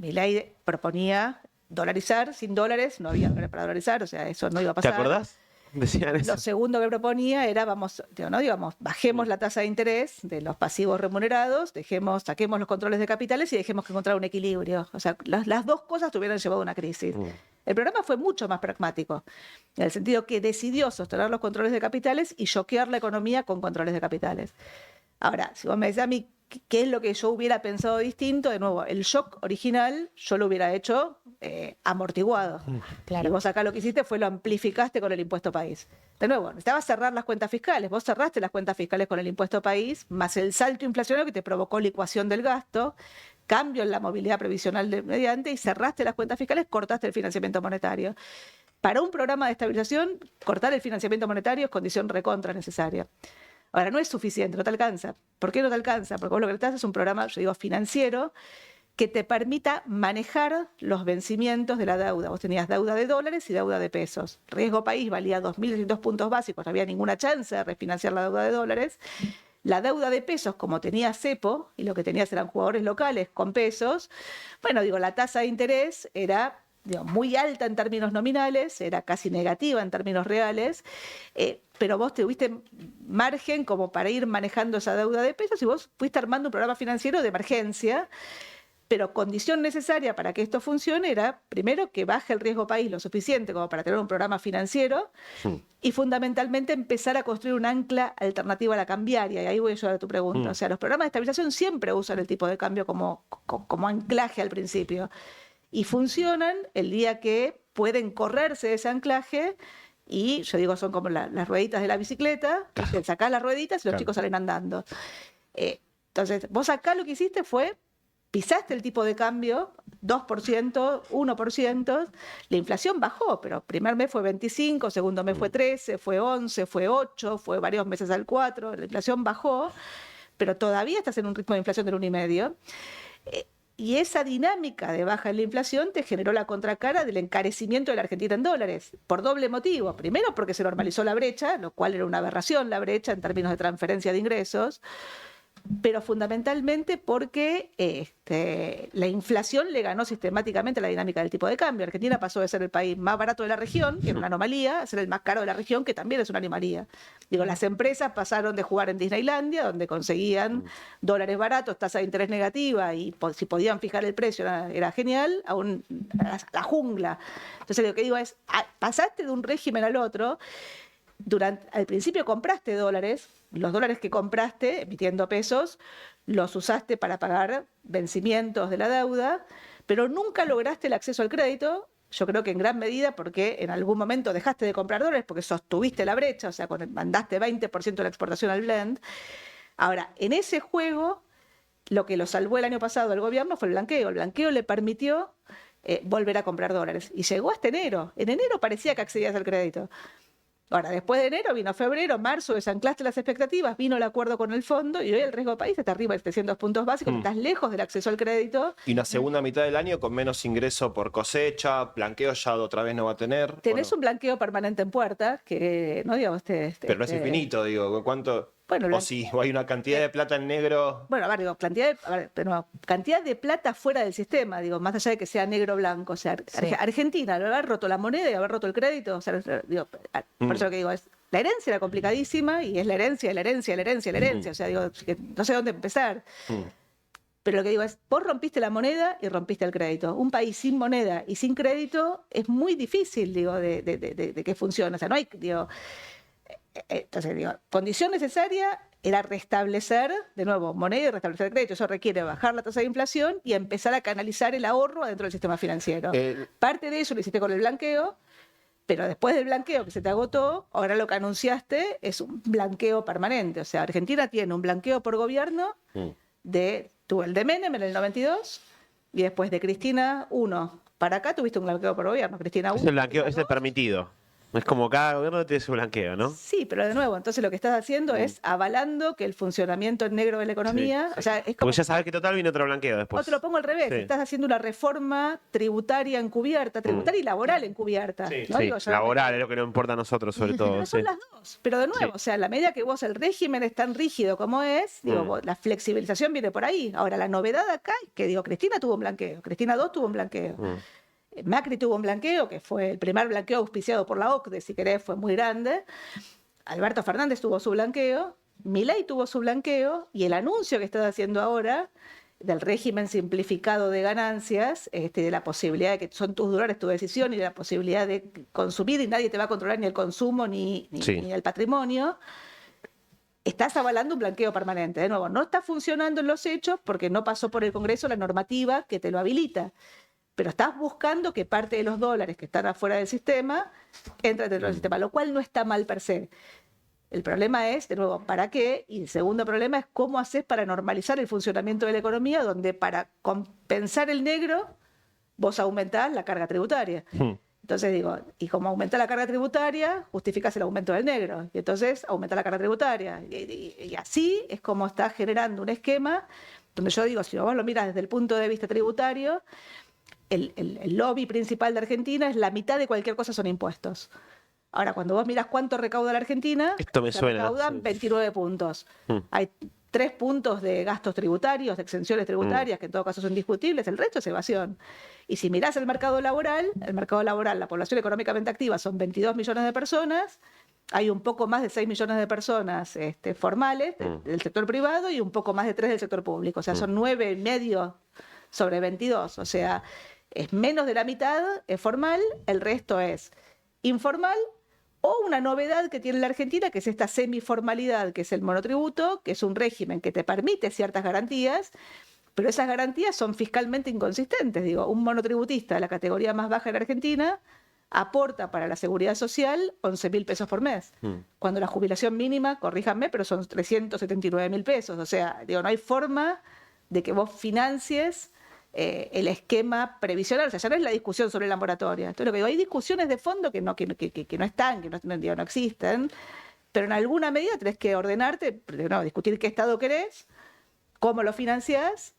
Milei proponía dolarizar, sin dólares, no había dólares para dolarizar, o sea, eso no iba a pasar. ¿Te acordás? Decían eso. Lo segundo que proponía era, bajemos la tasa de interés de los pasivos remunerados, saquemos los controles de capitales y dejemos que encontrar un equilibrio. O sea, las dos cosas tuvieran llevado a una crisis. El programa fue mucho más pragmático, en el sentido que decidió sostener los controles de capitales y choquear la economía con controles de capitales. Ahora, si vos me decís a mí qué es lo que yo hubiera pensado distinto, de nuevo, el shock original yo lo hubiera hecho amortiguado. Claro. Y vos acá lo que hiciste fue lo amplificaste con el impuesto país. De nuevo, necesitabas cerrar las cuentas fiscales. Vos cerraste las cuentas fiscales con el impuesto país, más el salto inflacionario que te provocó licuación del gasto, cambio en la movilidad previsional mediante, y cerraste las cuentas fiscales, cortaste el financiamiento monetario. Para un programa de estabilización, cortar el financiamiento monetario es condición recontra necesaria. Ahora, no es suficiente, no te alcanza. ¿Por qué no te alcanza? Porque vos lo que necesitas es un programa, yo digo, financiero, que te permita manejar los vencimientos de la deuda. Vos tenías deuda de dólares y deuda de pesos. Riesgo país valía 2.200 puntos básicos, no había ninguna chance de refinanciar la deuda de dólares. La deuda de pesos, como tenía cepo, y lo que tenías eran jugadores locales con pesos, la tasa de interés era muy alta en términos nominales, era casi negativa en términos reales, pero vos tuviste margen como para ir manejando esa deuda de pesos y vos fuiste armando un programa financiero de emergencia, pero condición necesaria para que esto funcione era, primero, que baje el riesgo país lo suficiente como para tener un programa financiero y fundamentalmente empezar a construir un ancla alternativa a la cambiaria, y ahí voy yo a tu pregunta. O sea, los programas de estabilización siempre usan el tipo de cambio como anclaje al principio. Y funcionan el día que pueden correrse de ese anclaje y, yo digo, son como las rueditas de la bicicleta, que sacás las rueditas y los chicos salen andando. Entonces, vos acá lo que hiciste fue, pisaste el tipo de cambio, 2%, 1%, la inflación bajó, pero primer mes fue 25, segundo mes fue 13, fue 11, fue 8, fue varios meses al 4, la inflación bajó, pero todavía estás en un ritmo de inflación del 1,5%. Y esa dinámica de baja en la inflación te generó la contracara del encarecimiento de la Argentina en dólares, por doble motivo. Primero, porque se normalizó la brecha, lo cual era una aberración la brecha en términos de transferencia de ingresos, pero fundamentalmente porque la inflación le ganó sistemáticamente la dinámica del tipo de cambio. Argentina pasó de ser el país más barato de la región, que era una anomalía, a ser el más caro de la región, que también es una anomalía. Las empresas pasaron de jugar en Disneylandia, donde conseguían dólares baratos, tasa de interés negativa, y si podían fijar el precio era genial, a la jungla. Entonces lo que digo es, pasaste de un régimen al otro. Al principio compraste dólares, los dólares que compraste emitiendo pesos, los usaste para pagar vencimientos de la deuda, pero nunca lograste el acceso al crédito. Yo creo que en gran medida porque en algún momento dejaste de comprar dólares porque sostuviste la brecha, o sea, mandaste 20% de la exportación al blend. Ahora, en ese juego, lo que lo salvó el año pasado el gobierno fue el blanqueo. El blanqueo le permitió volver a comprar dólares. Y llegó hasta enero. En enero parecía que accedías al crédito. Ahora, después de enero vino febrero, marzo, desanclaste las expectativas, vino el acuerdo con el fondo y hoy el riesgo país está arriba de 700 puntos básicos, estás lejos del acceso al crédito. Y una segunda mitad del año con menos ingreso por cosecha, blanqueo ya otra vez no va a tener. Tenés un blanqueo permanente en puerta, que no digamos... Pero no es infinito, digo, ¿cuánto...? Bueno, o hay una cantidad de plata en negro. Bueno, a ver, digo, cantidad de plata fuera del sistema, digo, más allá de que sea negro o blanco. O sea, Argentina, al haber roto la moneda y haber roto el crédito, o sea, digo, por eso lo que digo es, la herencia era complicadísima y es la herencia, la herencia, la herencia, la herencia. O sea, digo, no sé dónde empezar. Pero lo que digo es, vos rompiste la moneda y rompiste el crédito. Un país sin moneda y sin crédito es muy difícil, digo, de que funcione. O sea, no hay, digo... Entonces, digo, condición necesaria era restablecer, de nuevo, moneda y restablecer el crédito. Eso requiere bajar la tasa de inflación y empezar a canalizar el ahorro adentro del sistema financiero. Parte de eso lo hiciste con el blanqueo, pero después del blanqueo que se te agotó, ahora lo que anunciaste es un blanqueo permanente. O sea, Argentina tiene un blanqueo por gobierno tuvo el de Menem en el 92 y después de Cristina 1 para acá tuviste un blanqueo por gobierno. Cristina 1. Ese blanqueo es el permitido. Es como cada gobierno tiene su blanqueo, ¿no? Sí, pero de nuevo, entonces lo que estás haciendo es avalando que el funcionamiento en negro de la economía... O sea, es como, porque ya sabes que total viene otro blanqueo después. O te lo pongo al revés, estás haciendo una reforma tributaria encubierta, tributaria y laboral encubierta. ¿no? Digo, laboral es lo que nos importa a nosotros sobre todo. Pero son las dos. Pero de nuevo, o sea, a la medida que vos el régimen es tan rígido como es, digo, la flexibilización viene por ahí. Ahora, la novedad acá es que, digo, Cristina tuvo un blanqueo, Cristina 2 tuvo un blanqueo. Macri tuvo un blanqueo, que fue el primer blanqueo auspiciado por la OCDE, si querés, fue muy grande. Alberto Fernández tuvo su blanqueo, Milei tuvo su blanqueo, y el anuncio que estás haciendo ahora del régimen simplificado de ganancias, de la posibilidad de que son tus dólares, tu decisión, y de la posibilidad de consumir, y nadie te va a controlar ni el consumo ni el patrimonio, estás avalando un blanqueo permanente. De nuevo, no está funcionando en los hechos porque no pasó por el Congreso la normativa que te lo habilita. Pero estás buscando que parte de los dólares que están afuera del sistema entren dentro del sistema, lo cual no está mal per se. El problema es, de nuevo, ¿para qué? Y el segundo problema es cómo haces para normalizar el funcionamiento de la economía, donde para compensar el negro vos aumentás la carga tributaria. Entonces digo, y como aumenta la carga tributaria, justificas el aumento del negro. Y entonces aumenta la carga tributaria. Y así es como estás generando un esquema donde yo digo, si vos lo miras desde el punto de vista tributario, el lobby principal de Argentina es la mitad de cualquier cosa son impuestos. Ahora, cuando vos mirás cuánto recauda la Argentina, recaudan 29 puntos. Hay 3 puntos de gastos tributarios, de exenciones tributarias, que en todo caso son discutibles, el resto es evasión. Y si mirás el mercado laboral, la población económicamente activa son 22 millones de personas, hay un poco más de 6 millones de personas formales del sector privado y un poco más de 3 del sector público. O sea, son 9,5 sobre 22. O sea, es menos de la mitad, es formal, el resto es informal o una novedad que tiene la Argentina, que es esta semiformalidad, que es el monotributo, que es un régimen que te permite ciertas garantías, pero esas garantías son fiscalmente inconsistentes. Digo, un monotributista de la categoría más baja en la Argentina aporta para la seguridad social 11.000 pesos por mes, cuando la jubilación mínima, corríjanme, pero son 379.000 pesos. O sea, digo, no hay forma de que vos financies el esquema previsional. O sea, ya no es la discusión sobre la moratoria. Entonces, lo que digo, hay discusiones de fondo que no están, que no existen, pero en alguna medida tenés que ordenarte, discutir qué Estado querés, cómo lo financiás,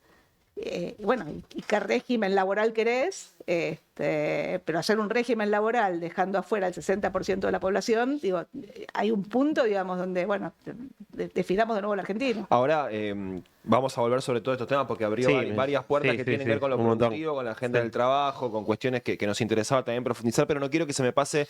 y qué régimen laboral querés, pero hacer un régimen laboral dejando afuera el 60% de la población, digo, hay un punto, digamos, donde, definamos de nuevo la Argentina. Ahora, vamos a volver sobre todos estos temas porque abrió varias puertas que tienen que ver con lo productivo, con la agenda del trabajo, con cuestiones que nos interesaba también profundizar, pero no quiero que se me pase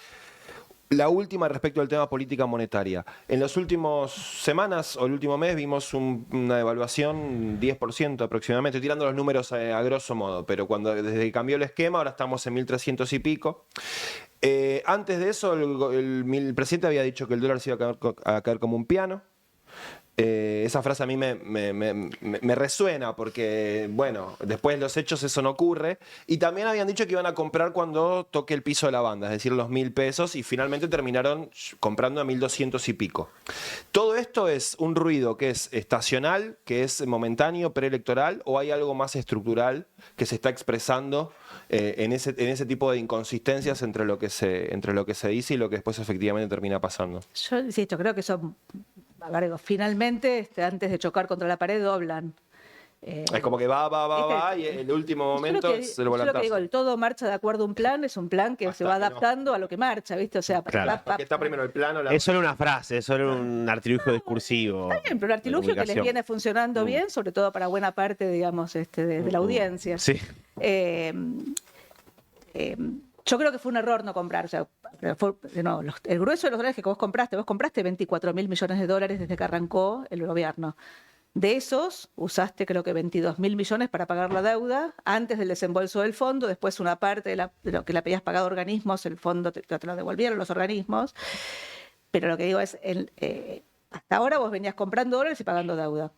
la última respecto al tema política monetaria. En las últimas semanas o el último mes vimos una devaluación 10% aproximadamente, tirando los números a grosso modo, pero desde que cambió el esquema ahora estamos en 1.300 y pico. Antes de eso el presidente había dicho que el dólar se iba a caer como un piano. Esa frase a mí me resuena porque, bueno, después de los hechos eso no ocurre. Y también habían dicho que iban a comprar cuando toque el piso de la banda, es decir, los 1.000 pesos, y finalmente terminaron comprando a 1.200 y pico. Todo esto es un ruido que es estacional, que es momentáneo, preelectoral, o hay algo más estructural que se está expresando en ese tipo de inconsistencias entre lo que se dice y lo que después efectivamente termina pasando. Yo insisto, creo que son, a ver, digo, finalmente, antes de chocar contra la pared, doblan. Es como que va, y en el último momento es el volantazo. Yo lo que digo, el todo marcha de acuerdo a un plan, es un plan que se va adaptando a lo que marcha, ¿viste? O sea, Claro. Porque está primero el plano. Es solo una frase, es solo un artilugio discursivo. Está bien, pero un artilugio que les viene funcionando bien, sobre todo para buena parte, digamos, de la audiencia. Sí. Yo creo que fue un error no comprar. O sea, el grueso de los dólares que vos compraste 24.000 millones de dólares desde que arrancó el gobierno. De esos, usaste creo que 22.000 millones para pagar la deuda antes del desembolso del fondo, después una parte de lo que le habías pagado a organismos, el fondo te lo devolvieron los organismos. Pero lo que digo es, hasta ahora vos venías comprando dólares y pagando deuda.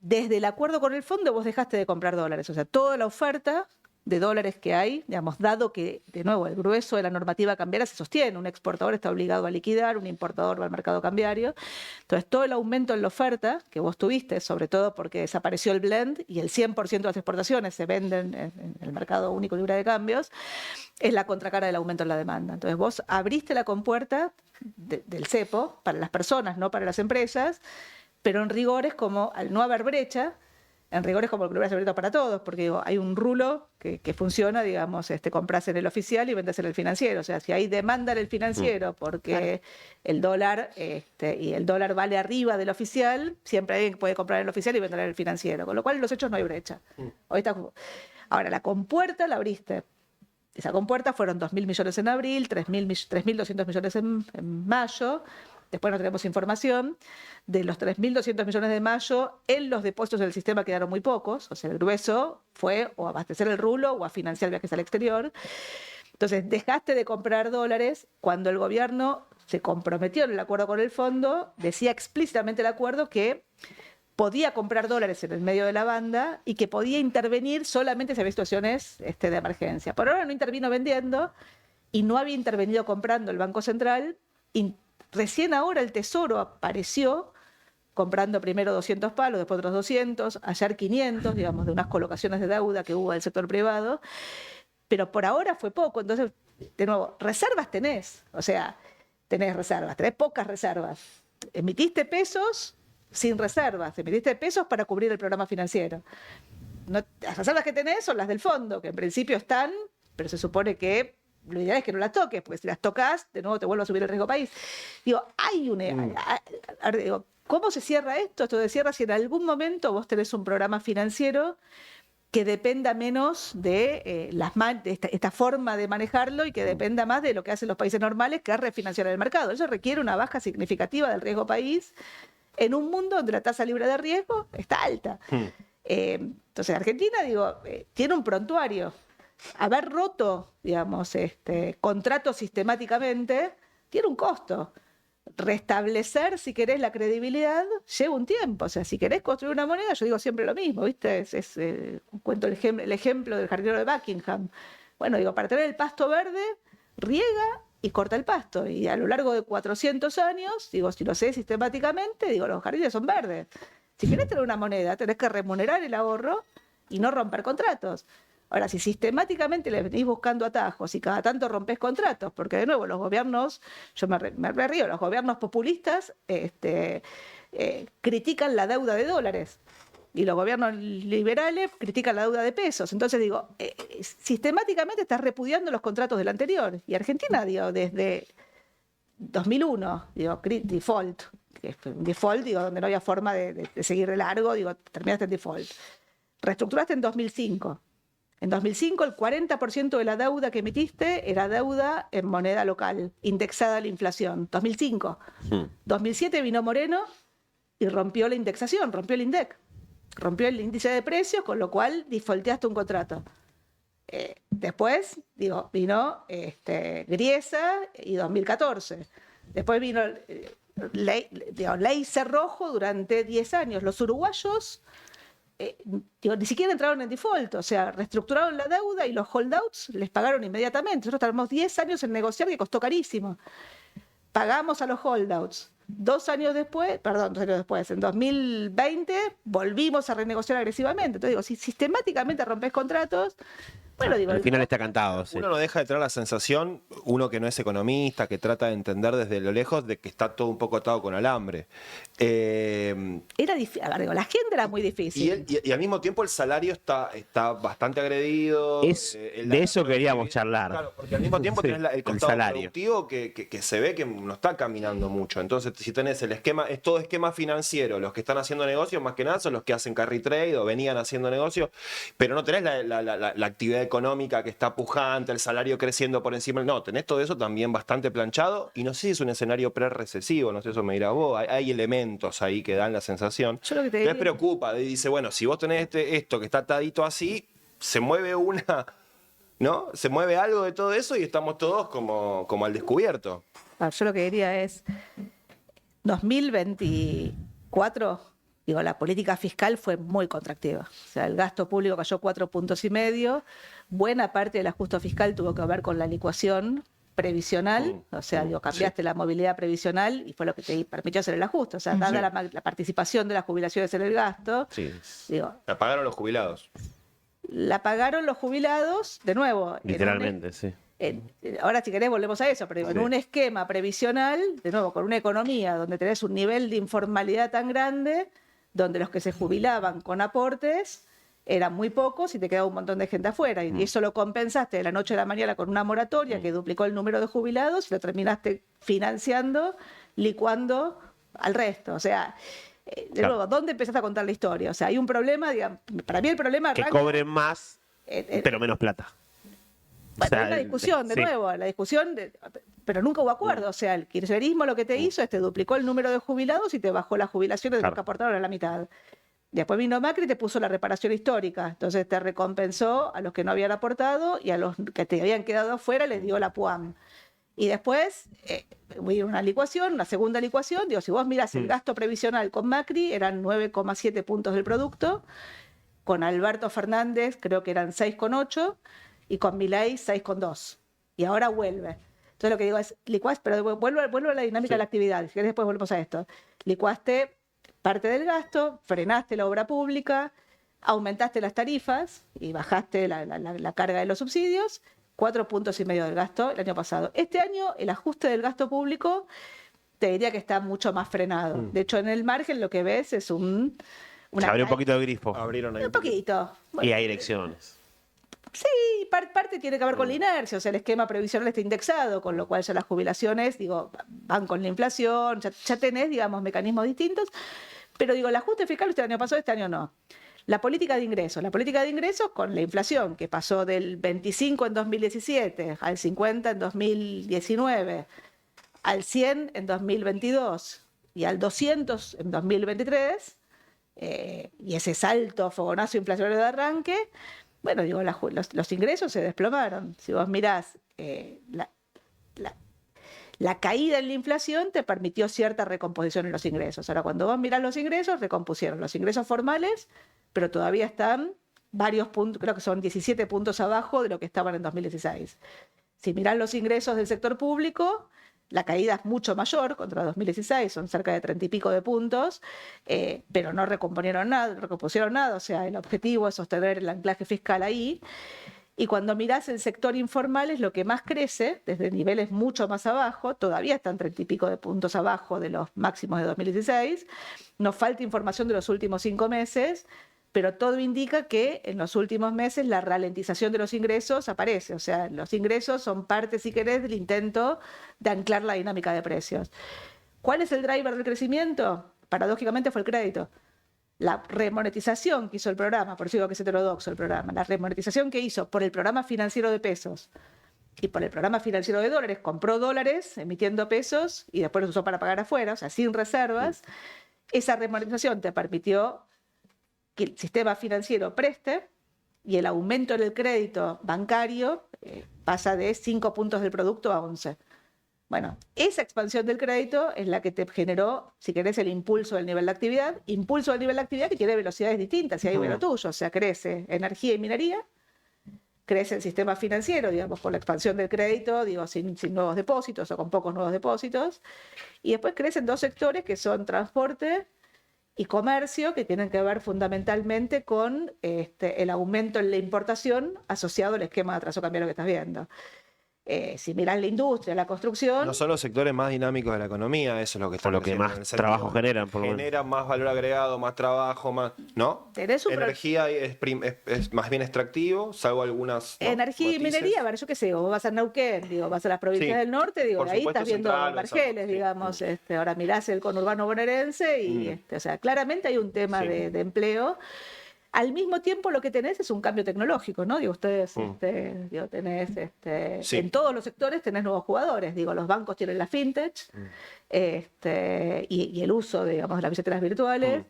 Desde el acuerdo con el fondo vos dejaste de comprar dólares. O sea, toda la oferta de dólares que hay, digamos, dado que, de nuevo, el grueso de la normativa cambiaria se sostiene. Un exportador está obligado a liquidar, un importador va al mercado cambiario. Entonces, todo el aumento en la oferta que vos tuviste, sobre todo porque desapareció el blend y el 100% de las exportaciones se venden en el mercado único libre de cambios, es la contracara del aumento en la demanda. Entonces, vos abriste la compuerta del cepo para las personas, no para las empresas, pero en rigor es como, al no haber brecha, en rigor es como el que lo hubiera abierto para todos, porque digo, hay un rulo que funciona, digamos, compras en el oficial y vendes en el financiero. O sea, si hay demanda en el financiero porque el dólar y el dólar vale arriba del oficial, siempre alguien puede comprar en el oficial y vender en el financiero. Con lo cual en los hechos no hay brecha. Ahora, la compuerta la abriste. Esa compuerta fueron 2.000 millones en abril, 3.200 millones en mayo. Después no tenemos información. De los 3.200 millones de mayo, en los depósitos del sistema quedaron muy pocos. O sea, el grueso fue o abastecer el rulo o a financiar viajes al exterior. Entonces, dejaste de comprar dólares cuando el gobierno se comprometió en el acuerdo con el fondo, decía explícitamente el acuerdo que podía comprar dólares en el medio de la banda y que podía intervenir solamente si había situaciones de emergencia. Por ahora no intervino vendiendo y no había intervenido comprando el Banco Central. Recién ahora el Tesoro apareció comprando primero 200 palos, después otros 200, ayer 500, digamos, de unas colocaciones de deuda que hubo del sector privado, pero por ahora fue poco. Entonces, de nuevo, reservas tenés, o sea, tenés reservas, tenés pocas reservas. Emitiste pesos sin reservas, emitiste pesos para cubrir el programa financiero. Las reservas que tenés son las del fondo, que en principio están, pero se supone que lo ideal es que no las toques, porque si las tocas, de nuevo te vuelve a subir el riesgo país. Digo, ¿cómo se cierra esto? Esto se cierra si en algún momento vos tenés un programa financiero que dependa menos de esta forma de manejarlo y que dependa más de lo que hacen los países normales, que es refinanciar el mercado. Eso requiere una baja significativa del riesgo país en un mundo donde la tasa libre de riesgo está alta. Entonces, Argentina, tiene un prontuario. Haber roto, digamos, contratos sistemáticamente tiene un costo. Restablecer, si querés, la credibilidad lleva un tiempo. O sea, si querés construir una moneda, yo digo siempre lo mismo, ¿viste? Cuento el ejemplo del jardinero de Buckingham. Bueno, para tener el pasto verde, riega y corta el pasto. Y a lo largo de 400 años, si lo sé sistemáticamente, los jardines son verdes. Si querés tener una moneda, tenés que remunerar el ahorro y no romper contratos. Ahora, si sistemáticamente le venís buscando atajos y cada tanto rompés contratos, porque de nuevo los gobiernos, yo me río, los gobiernos populistas critican la deuda de dólares y los gobiernos liberales critican la deuda de pesos. Entonces sistemáticamente estás repudiando los contratos del anterior. Y Argentina, desde 2001, default, que fue un default, donde no había forma de seguir de largo, terminaste en default. Reestructuraste en 2005. En 2005 el 40% de la deuda que emitiste era deuda en moneda local, indexada a la inflación. 2005. 2007 vino Moreno y rompió la indexación, rompió el INDEC. Rompió el índice de precios, con lo cual defaulteaste un contrato. Después, vino Griesa y 2014. Después vino ley cerrojo durante 10 años. Los uruguayos ni siquiera entraron en default, o sea, reestructuraron la deuda y los holdouts les pagaron inmediatamente. Nosotros tardamos 10 años en negociar, que costó carísimo. Pagamos a los holdouts. 2 años después, en 2020, volvimos a renegociar agresivamente. Entonces digo, si sistemáticamente rompes contratos, bueno, digo, al final está cantado. Sí. Uno no deja de tener la sensación, uno que no es economista, que trata de entender desde lo lejos, de que está todo un poco atado con alambre. Era difícil, la agenda era muy difícil. Y al mismo tiempo el salario está bastante agredido. De eso queríamos charlar. Claro, porque al mismo tiempo tenés el costado salario productivo que se ve que no está caminando mucho. Entonces, si tenés el esquema, es todo esquema financiero. Los que están haciendo negocios, más que nada, son los que hacen carry trade o venían haciendo negocios, pero no tenés la actividad económica que está pujante, el salario creciendo por encima. No, tenés todo eso también bastante planchado, y no sé si es un escenario pre-recesivo, no sé, eso me dirá vos. Hay elementos ahí que dan la sensación. Yo lo que te Entonces preocupa, dice, bueno, si vos tenés esto que está atadito así, se mueve ¿no? Se mueve algo de todo eso y estamos todos como al descubierto. Yo lo que diría es 2024, digo, la política fiscal fue muy contractiva. O sea, el gasto público cayó 4,5 puntos. Buena parte del ajuste fiscal tuvo que ver con la licuación previsional, o sea, digo, cambiaste la movilidad previsional y fue lo que te permitió hacer el ajuste. O sea, dada la participación de las jubilaciones en el gasto, digo, la pagaron los jubilados. La pagaron los jubilados, de nuevo. Literalmente, sí. Ahora, si querés, volvemos a eso, pero en un esquema previsional, de nuevo, con una economía donde tenés un nivel de informalidad tan grande, donde los que se jubilaban con aportes eran muy pocos y te quedaba un montón de gente afuera. Y eso lo compensaste de la noche a la mañana con una moratoria que duplicó el número de jubilados y lo terminaste financiando, licuando al resto. O sea, de nuevo, ¿dónde empezás a contar la historia? O sea, hay un problema, digamos, para mí el problema que arranca, cobren más, pero menos plata. Bueno, es la discusión, de nuevo, la discusión, pero nunca hubo acuerdo. O sea, el kirchnerismo lo que te hizo es te duplicó el número de jubilados y te bajó las jubilaciones de los que aportaron a la mitad. Después vino Macri y te puso la reparación histórica. Entonces te recompensó a los que no habían aportado y a los que te habían quedado afuera les dio la PUAM. Y después hubo una licuación, una segunda licuación. Digo, si vos mirás el gasto previsional con Macri, eran 9,7 puntos del producto. Con Alberto Fernández creo que eran 6,8 y con Milei 6,2. Y ahora vuelve. Entonces lo que digo es, licuaste, pero vuelvo a la dinámica de la actividad. Si querés después volvemos a esto. Licuaste parte del gasto, frenaste la obra pública, aumentaste las tarifas y bajaste la carga de los subsidios, 4,5 puntos del gasto el año pasado. Este año el ajuste del gasto público te diría que está mucho más frenado. De hecho, en el margen lo que ves es se abrió un poquito de grifo. Abrieron ahí un poquito. Y hay elecciones. Sí, parte tiene que ver con la inercia, o sea, el esquema previsional está indexado, con lo cual ya las jubilaciones, digo, van con la inflación, ya tenés, digamos, mecanismos distintos, pero digo, el ajuste fiscal este año pasó, este año no. La política de ingresos con la inflación, que pasó del 25 en 2017 al 50 en 2019, al 100 en 2022 y al 200 en 2023, y ese salto fogonazo inflacionario de arranque, bueno, digo, los ingresos se desplomaron. Si vos mirás la caída en la inflación te permitió cierta recomposición en los ingresos. Ahora, cuando vos mirás los ingresos, recompusieron los ingresos formales, pero todavía están varios puntos, creo que son 17 puntos abajo de lo que estaban en 2016. Si mirás los ingresos del sector público, la caída es mucho mayor contra 2016, son cerca de 30 y pico de puntos, pero no recompusieron nada, o sea, el objetivo es sostener el anclaje fiscal ahí. Y cuando mirás el sector informal es lo que más crece, desde niveles mucho más abajo, todavía están 30 y pico de puntos abajo de los máximos de 2016, nos falta información de los últimos 5 meses, pero todo indica que en los últimos meses la ralentización de los ingresos aparece. O sea, los ingresos son parte, si querés, del intento de anclar la dinámica de precios. ¿Cuál es el driver del crecimiento? Paradójicamente fue el crédito. La remonetización que hizo el programa, por eso digo que es heterodoxo el programa, la remonetización que hizo por el programa financiero de pesos y por el programa financiero de dólares, compró dólares emitiendo pesos y después los usó para pagar afuera, o sea, sin reservas. Esa remonetización te permitió que el sistema financiero preste y el aumento en el crédito bancario pasa de 5 puntos del producto a 11. Bueno, esa expansión del crédito es la que te generó, si querés, el impulso del nivel de actividad que tiene velocidades distintas, y ahí ve lo tuyo, o sea, crece energía y minería, crece el sistema financiero, digamos, por la expansión del crédito, digo, sin nuevos depósitos o con pocos nuevos depósitos, y después crecen dos sectores que son transporte y comercio, que tienen que ver fundamentalmente con el aumento en la importación asociado al esquema de atraso cambiario que estás viendo. Si mirás la industria, la construcción... No son los sectores más dinámicos de la economía, eso es lo que está Por lo que más trabajo generan. Por lo menos. Generan más valor agregado, más trabajo, más... ¿No? Energía es más bien extractivo, salvo algunas... ¿no? Energía y minería, a ver, yo qué sé, vos vas a Neuquén, digo, vas a las provincias del norte, digo, ahí estás viendo margeles, digamos, ahora mirás el conurbano bonaerense y, o sea, claramente hay un tema de empleo. Al mismo tiempo lo que tenés es un cambio tecnológico, ¿no? Digo, ustedes tenés, en todos los sectores tenés nuevos jugadores. Digo, los bancos tienen la fintech y el uso, digamos, de las billeteras virtuales.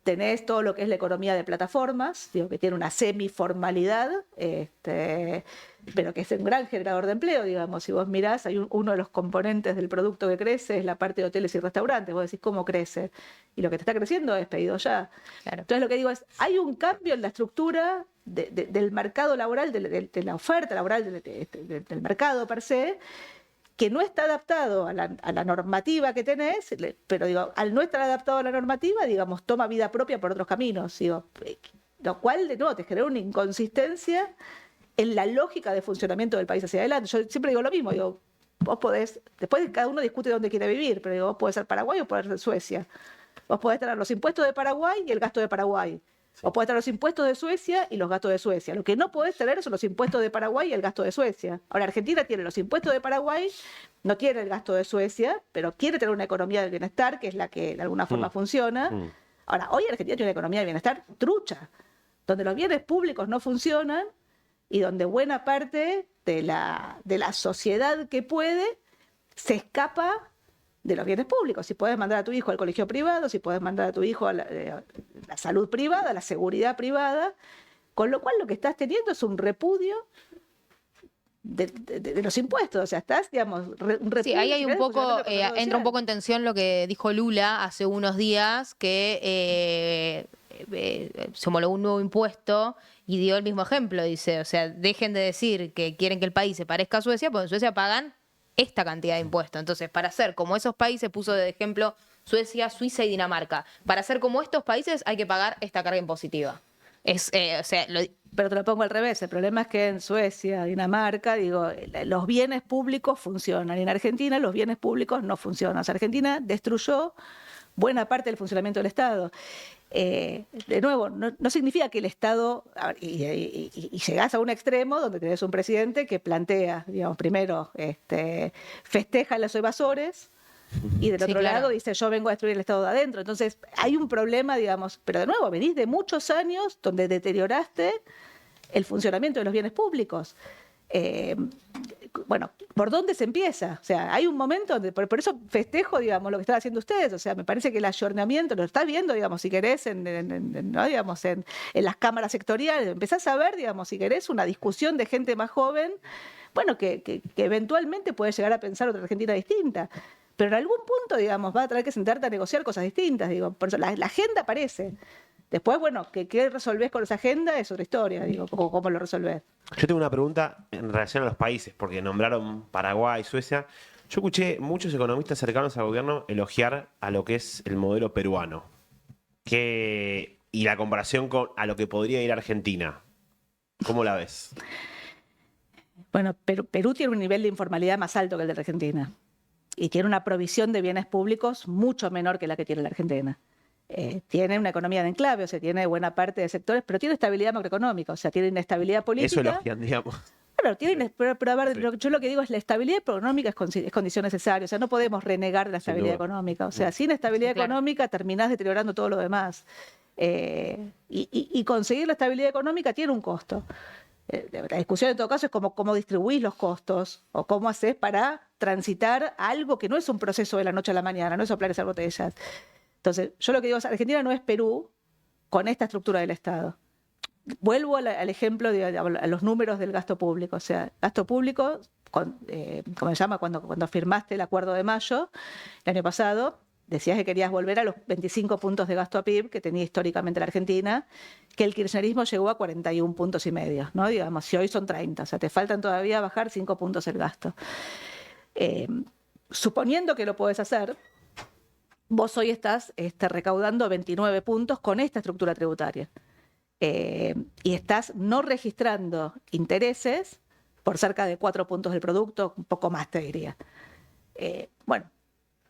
Tenés todo lo que es la economía de plataformas, digo, que tiene una semiformalidad, pero que es un gran generador de empleo, digamos. Si vos mirás, hay uno de los componentes del producto que crece es la parte de hoteles y restaurantes. Vos decís, ¿cómo crece? Y lo que te está creciendo es pedido ya. Claro. Entonces, lo que digo es, hay un cambio en la estructura del mercado laboral, de la oferta laboral del mercado per se, que no está adaptado a la normativa que tenés, pero digo, al no estar adaptado a la normativa, digamos, toma vida propia por otros caminos, digo, lo cual de nuevo te genera una inconsistencia en la lógica de funcionamiento del país hacia adelante. Yo siempre digo lo mismo, digo, vos podés, después cada uno discute dónde quiere vivir, pero digo, vos podés ser Paraguay o podés ser Suecia. Vos podés tener los impuestos de Paraguay y el gasto de Paraguay. O podés tener los impuestos de Suecia y los gastos de Suecia. Lo que no podés tener son los impuestos de Paraguay y el gasto de Suecia. Ahora, Argentina tiene los impuestos de Paraguay, no tiene el gasto de Suecia, pero quiere tener una economía del bienestar, que es la que de alguna forma funciona. Ahora, hoy Argentina tiene una economía del bienestar trucha, donde los bienes públicos no funcionan y donde buena parte de la sociedad que puede se escapa de los bienes públicos. Si podés mandar a tu hijo al colegio privado, si podés mandar a tu hijo a la salud privada, a la seguridad privada, con lo cual lo que estás teniendo es un repudio de los impuestos. O sea, estás, digamos, sí, ahí hay un poco, entra un poco en tensión lo que dijo Lula hace unos días, que se homologó un nuevo impuesto y dio el mismo ejemplo, dice, o sea, dejen de decir que quieren que el país se parezca a Suecia, porque en Suecia pagan esta cantidad de impuestos. Entonces, para ser como esos países, puso de ejemplo Suecia, Suiza y Dinamarca. Para ser como estos países hay que pagar esta carga impositiva. Pero te lo pongo al revés. El problema es que en Suecia, Dinamarca, digo, los bienes públicos funcionan. Y en Argentina los bienes públicos no funcionan. O sea, Argentina destruyó buena parte del funcionamiento del Estado. De nuevo, no significa que el Estado, y llegás a un extremo donde tenés un presidente que plantea, digamos, primero festeja a los evasores y del otro lado dice yo vengo a destruir el Estado de adentro. Entonces hay un problema, digamos, pero de nuevo, venís de muchos años donde deterioraste el funcionamiento de los bienes públicos. Bueno, ¿por dónde se empieza? O sea, hay un momento donde, por eso festejo, digamos, lo que están haciendo ustedes. O sea, me parece que el ayornamiento, lo estás viendo, digamos, si querés, ¿no? Digamos, en las cámaras sectoriales, empezás a ver, digamos, si querés, una discusión de gente más joven, bueno, que eventualmente puede llegar a pensar otra Argentina distinta. Pero en algún punto, digamos, va a tener que sentarte a negociar cosas distintas, digo, por eso la agenda aparece. Después, bueno, ¿qué resolvés con esa agenda? Es otra historia, digo, ¿cómo lo resolvés? Yo tengo una pregunta en relación a los países, porque nombraron Paraguay, Suecia. Yo escuché muchos economistas cercanos al gobierno elogiar a lo que es el modelo peruano y la comparación a lo que podría ir a Argentina. ¿Cómo la ves? Bueno, Perú tiene un nivel de informalidad más alto que el de Argentina y tiene una provisión de bienes públicos mucho menor que la que tiene la Argentina. Tiene una economía de enclave, o sea, tiene buena parte de sectores, pero tiene estabilidad macroeconómica, o sea, tiene inestabilidad política. Eso elogian, digamos. Pero a ver, yo lo que digo es la estabilidad económica es condición necesaria, o sea, no podemos renegar la estabilidad económica, o sea, sin estabilidad económica terminás deteriorando todo lo demás. Y conseguir la estabilidad económica tiene un costo. La discusión en todo caso es cómo distribuís los costos o cómo haces para transitar algo que no es un proceso de la noche a la mañana, no es soplar esas botellas. Entonces, yo lo que digo es, Argentina no es Perú con esta estructura del Estado. Vuelvo al ejemplo, a los números del gasto público. O sea, gasto público ¿cómo se llama? Cuando firmaste el acuerdo de mayo, el año pasado, decías que querías volver a los 25 puntos de gasto a PIB que tenía históricamente la Argentina, que el kirchnerismo llegó a 41 puntos y medio, ¿no? Digamos, si hoy son 30, o sea, te faltan todavía bajar 5 puntos el gasto. Suponiendo que lo podés hacer, vos hoy estás recaudando 29 puntos con esta estructura tributaria. Y estás no registrando intereses por cerca de 4 puntos del producto, un poco más te diría. Bueno,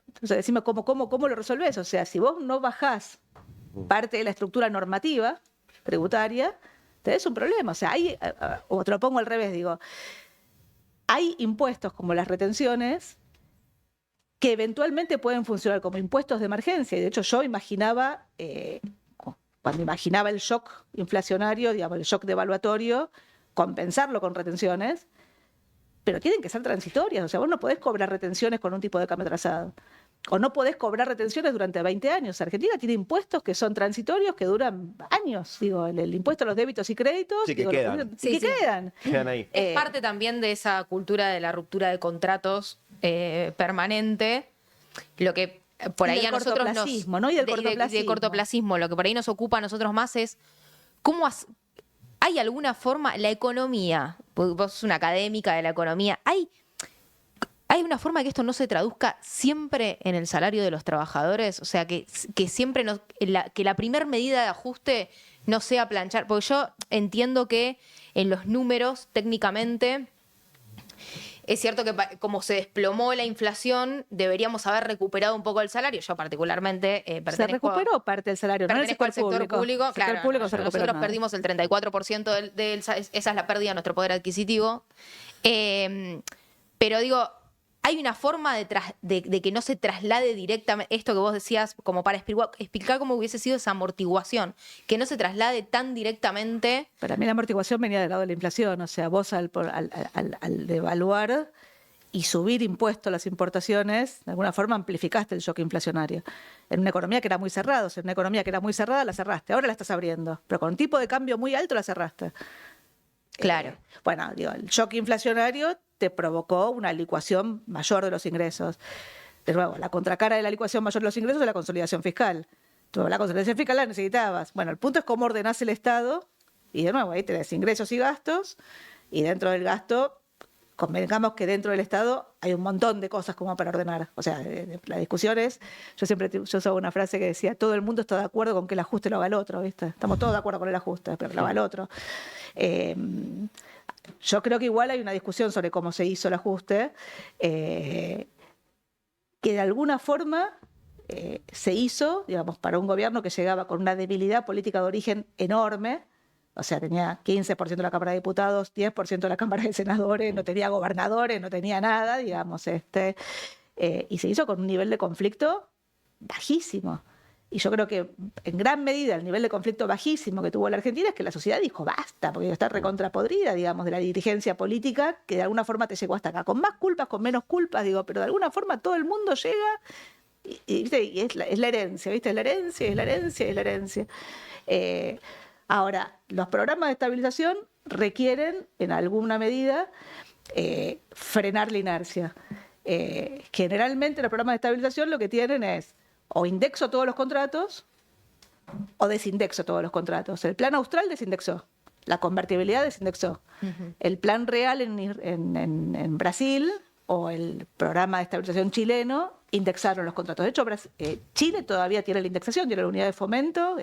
entonces decime cómo lo resolvés. O sea, si vos no bajás parte de la estructura normativa tributaria, tenés un problema. O sea, o te lo pongo al revés, digo, hay impuestos como las retenciones que eventualmente pueden funcionar como impuestos de emergencia. Y de hecho yo imaginaba, cuando imaginaba el shock inflacionario, digamos, el shock devaluatorio, compensarlo con retenciones, pero tienen que ser transitorias. O sea, vos no podés cobrar retenciones con un tipo de cambio atrasado. O no podés cobrar retenciones durante 20 años. Argentina tiene impuestos que son transitorios, que duran años. Digo, el impuesto a los débitos y créditos. Sí, que quedan. Quedan ahí. Es parte también de esa cultura de la ruptura de contratos permanente. Lo que por ahí a nosotros nos... ¿no? Y del cortoplacismo. De cortoplacismo. Lo que por ahí nos ocupa a nosotros más es cómo... ¿Hay alguna forma, la economía, vos sos una académica de la economía, ¿hay una forma de que esto no se traduzca siempre en el salario de los trabajadores? O sea, que siempre que la primer medida de ajuste no sea planchar. Porque yo entiendo que en los números, técnicamente, es cierto que como se desplomó la inflación, deberíamos haber recuperado un poco el salario. Yo particularmente se recuperó parte del salario, no el sector público. Claro, nosotros nada. perdimos el 34% esa es la pérdida de nuestro poder adquisitivo. Pero digo, hay una forma de que no se traslade directamente, esto que vos decías, como para explicar cómo hubiese sido esa amortiguación, que no se traslade tan directamente. Para mí la amortiguación venía del lado de la inflación, o sea, vos al devaluar y subir impuestos a las importaciones, de alguna forma amplificaste el shock inflacionario. En una economía que era muy cerrada, o sea, en una economía que era muy cerrada la cerraste, ahora la estás abriendo, pero con un tipo de cambio muy alto la cerraste. Claro. Bueno, digo, el shock inflacionario te provocó una licuación mayor de los ingresos. De nuevo, la contracara de la licuación mayor de los ingresos es la consolidación fiscal. Tú la consolidación fiscal la necesitabas. Bueno, el punto es cómo ordenás el Estado, y de nuevo, ahí tenés ingresos y gastos, y dentro del gasto, convengamos que dentro del Estado hay un montón de cosas como para ordenar. O sea, la discusión es, yo usaba una frase que decía, todo el mundo está de acuerdo con que el ajuste lo haga el otro, ¿viste? Estamos todos de acuerdo con el ajuste, pero que lo haga el otro. Yo creo que igual hay una discusión sobre cómo se hizo el ajuste, que de alguna forma se hizo, digamos, para un gobierno que llegaba con una debilidad política de origen enorme. O sea, tenía 15% de la Cámara de Diputados, 10% de la Cámara de Senadores, no tenía gobernadores, no tenía nada, digamos, y se hizo con un nivel de conflicto bajísimo. Y yo creo que en gran medida el nivel de conflicto bajísimo que tuvo la Argentina es que la sociedad dijo basta, porque está recontrapodrida, digamos, de la dirigencia política que de alguna forma te llegó hasta acá, con más culpas, con menos culpas, digo, pero de alguna forma todo el mundo llega y es la herencia, ¿viste? Es la herencia. Ahora, los programas de estabilización requieren, en alguna medida, frenar la inercia. Generalmente los programas de estabilización lo que tienen es o indexo todos los contratos o desindexo todos los contratos. El plan austral desindexó, la convertibilidad desindexó. El plan real en Brasil o el programa de estabilización chileno indexaron los contratos. De hecho, Chile todavía tiene la indexación, tiene la unidad de fomento